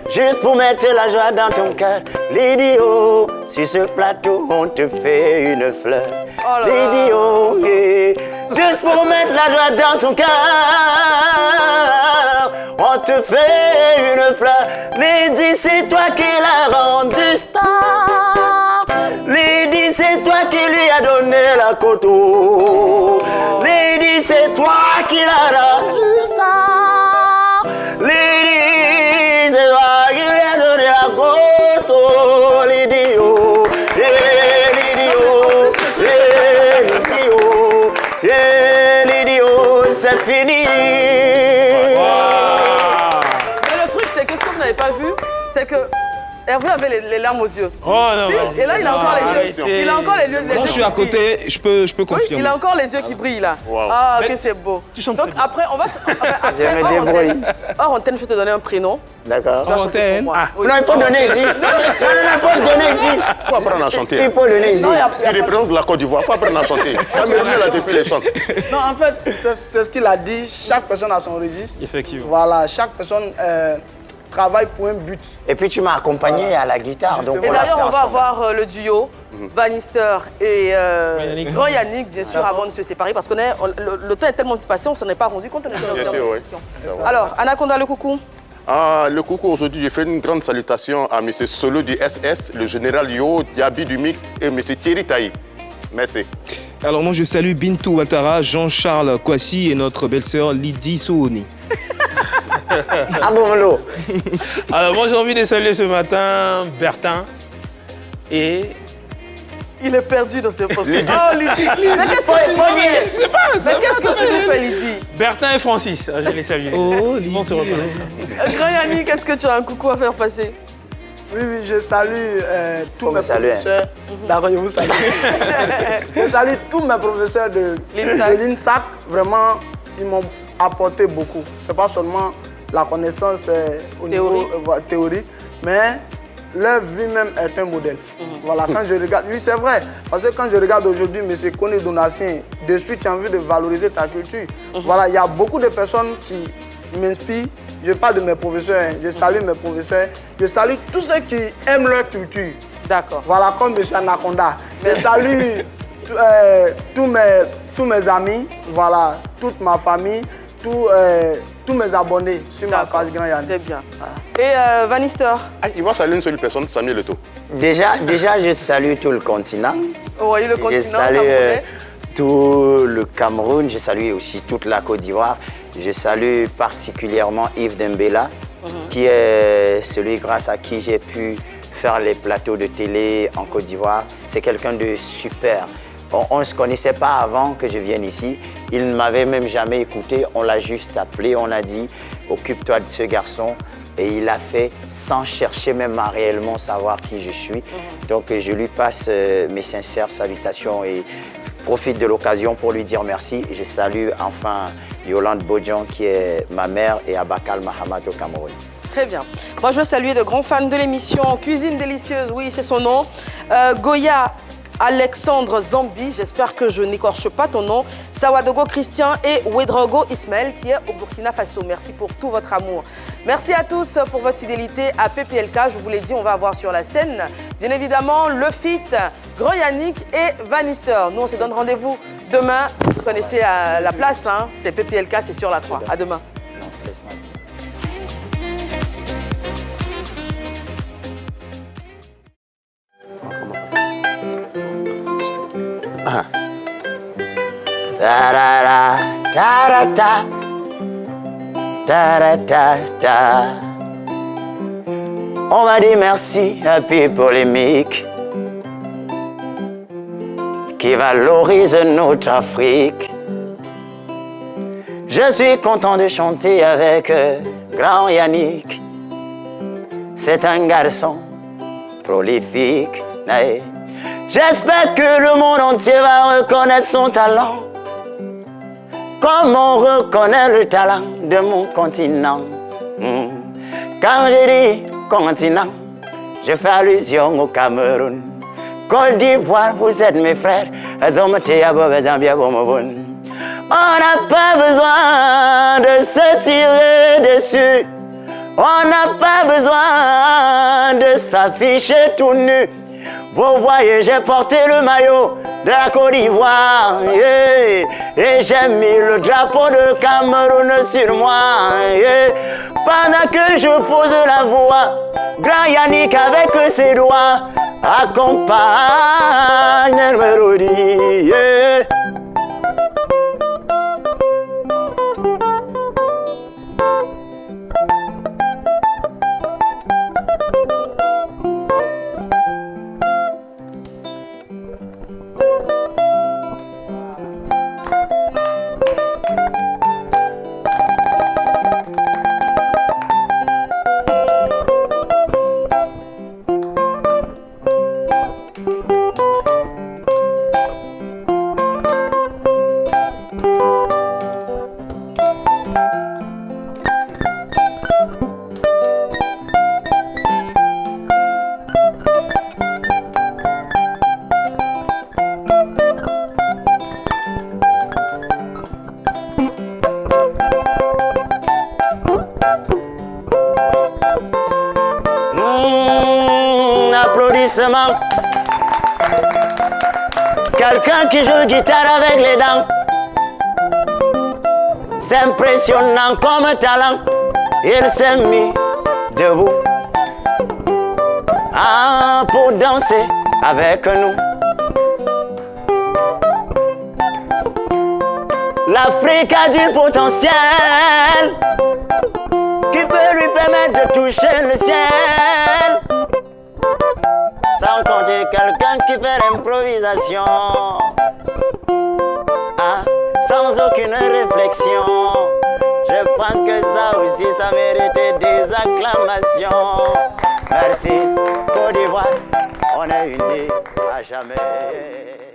Juste pour mettre la joie dans ton cœur. Lydie, oh. Sur ce plateau, on te fait une fleur. Oh là là. Lydie, oh. Yeah. Juste pour mettre la joie dans ton cœur, on te fait une fleur. Lydie, c'est toi qui l'as rendu star. Lydie, c'est toi qui lui as donné la coteau. Lydie, c'est toi qui l'as rendu star. Lydie, c'est toi qui lui as donné la coteau. Lydie, oh, yeah, Lydie, oh, yeah, Lydie, oh, yeah, Lydie, oh, c'est fini. Mais le truc, c'est que ce que vous n'avez pas vu, c'est que Hervé avait les larmes aux yeux. Oh non, Si, non. et là, il a encore les yeux. Arrêtez. Il a encore les yeux. Moi, je suis à côté, je peux Oui, confirmer. il a encore les yeux qui brillent là. Wow. Ah, Mais que c'est beau. tu chantes Donc très bien. après, on va se. Je me débrouille. Hors antenne, je vais te donner un prénom. D'accord. Tu vas chanter antenne. pour moi. Ah. Oui. Non, il faut donner ici. Non, il faut le donner ici. Il faut apprendre à chanter. Il faut le donner ici. Non, il y a- Tu représentes la Côte d'Ivoire, il faut apprendre à chanter. Camerounais, là, depuis les chante. Non, en fait, c'est ce qu'il a dit. Chaque personne a son registre. Effectivement. Voilà, chaque personne travaille pour un but. Et puis tu m'as accompagné à la guitare. Donc Et on l'a d'ailleurs, fait on va ensemble. avoir le duo Vanister et Yannick. Grand Yannick, bien sûr, avant de se séparer, parce que le temps est tellement passé, on ne s'en est pas rendu compte. On était dans Bien dans sûr, oui. l'émission. Alors, Anaconda, le coucou. Ah, le coucou, aujourd'hui, je fais une grande salutation à M. Solo du SS, le général Yo Diaby du Mix et M. Thierry Taï. Merci. Alors moi, je salue Bintou Ouattara, Jean-Charles Kwasi et notre belle-sœur Lydie Sooni. Ah bon, l'eau. Alors, moi, j'ai envie de saluer ce matin Bertin et. Il est perdu dans ses pensées. Oh, Lydie. Mais qu'est-ce que tu nous fais? Je sais pas, Mais qu'est-ce que tu nous fais, Lydie? Bertin et Francis, je les salue. Oh, Ils vont se Lydie. reconnaître. Grand Yannick, est-ce que tu as un coucou à faire passer? Oui, oui, je salue tous Faut mes me saluer. professeurs. D'accord, je vous salue. Je salue tous mes professeurs de L'INSAC. l'INSAC. Vraiment, ils m'ont apporté beaucoup. Ce n'est pas seulement la connaissance au niveau théorique, mais leur vie même est un modèle. Voilà, quand je regarde, oui, c'est vrai. Parce que quand je regarde aujourd'hui M. Koné Donatien, de suite, tu as envie de valoriser ta culture. Voilà, il y a beaucoup de personnes qui m'inspirent. Je parle de mes professeurs, hein. Je salue mes professeurs. Je salue tous ceux qui aiment leur culture. D'accord. Voilà, comme M. Anaconda. Je salue tous mes amis, voilà, toute ma famille, tous mes abonnés sur ma D'accord. page Grand Yannick. C'est bien. Et Vanister? Ah, il va saluer une seule personne, Samuel Eto'o. Déjà, je salue tout le continent. Oui, le Je continent salue camerounais. tout le Cameroun. Je salue aussi toute la Côte d'Ivoire. Je salue particulièrement Yves Dembélé, qui est celui grâce à qui j'ai pu faire les plateaux de télé en Côte d'Ivoire. C'est quelqu'un de super. On ne se connaissait pas avant que je vienne ici. Il ne m'avait même jamais écouté. On l'a juste appelé, on a dit « Occupe-toi de ce garçon ». Et il a fait sans chercher même à réellement savoir qui je suis. Donc je lui passe mes sincères salutations et profite de l'occasion pour lui dire merci. Je salue enfin Yolande Bodjan qui est ma mère et Abakal Mahamat au Cameroun. Très bien. Moi, je veux saluer de grands fans de l'émission Cuisine Délicieuse, oui, c'est son nom. Goya Alexandre Zambi, j'espère que je n'écorche pas ton nom. Sawadogo Christian et Ouedraogo Ismaël qui est au Burkina Faso. Merci pour tout votre amour. Merci à tous pour votre fidélité à PPLK. Je vous l'ai dit, on va avoir sur la scène, bien évidemment, le feat Grand Yannick et Vanister. Nous, on se donne rendez-vous demain Vous connaissez la place, hein? C'est PPLK, c'est sur la 3. À demain. Non, laisse-moi. Ta-ra-ra, ta-ra-ta, ta-ra-ta-ta. On va dire merci à Pi Polémique qui valorise notre Afrique. Je suis content de chanter avec grand Yannick. C'est un garçon prolifique. J'espère que le monde entier va reconnaître son talent, comme on reconnaît le talent de mon continent. Quand je dis continent, je fais allusion au Cameroun. Côte d'Ivoire, vous êtes mes frères. On n'a pas besoin de se tirer dessus. On n'a pas besoin de s'afficher tout nu. Vous voyez, j'ai porté le maillot de la Côte d'Ivoire, yeah. Et j'ai mis le drapeau de Cameroun sur moi, yeah. Pendant que je pose la voix, grand Yannick avec ses doigts accompagne la mélodie, yeah. Applaudissements. Quelqu'un qui joue guitare avec les dents. C'est impressionnant comme talent. Il s'est mis debout pour danser avec nous. L'Afrique a du potentiel qui peut lui permettre de toucher le ciel. Sans compter quelqu'un qui fait l'improvisation, sans aucune réflexion. Je pense que ça aussi, ça méritait des acclamations. Merci, Côte d'Ivoire, on est unis à jamais.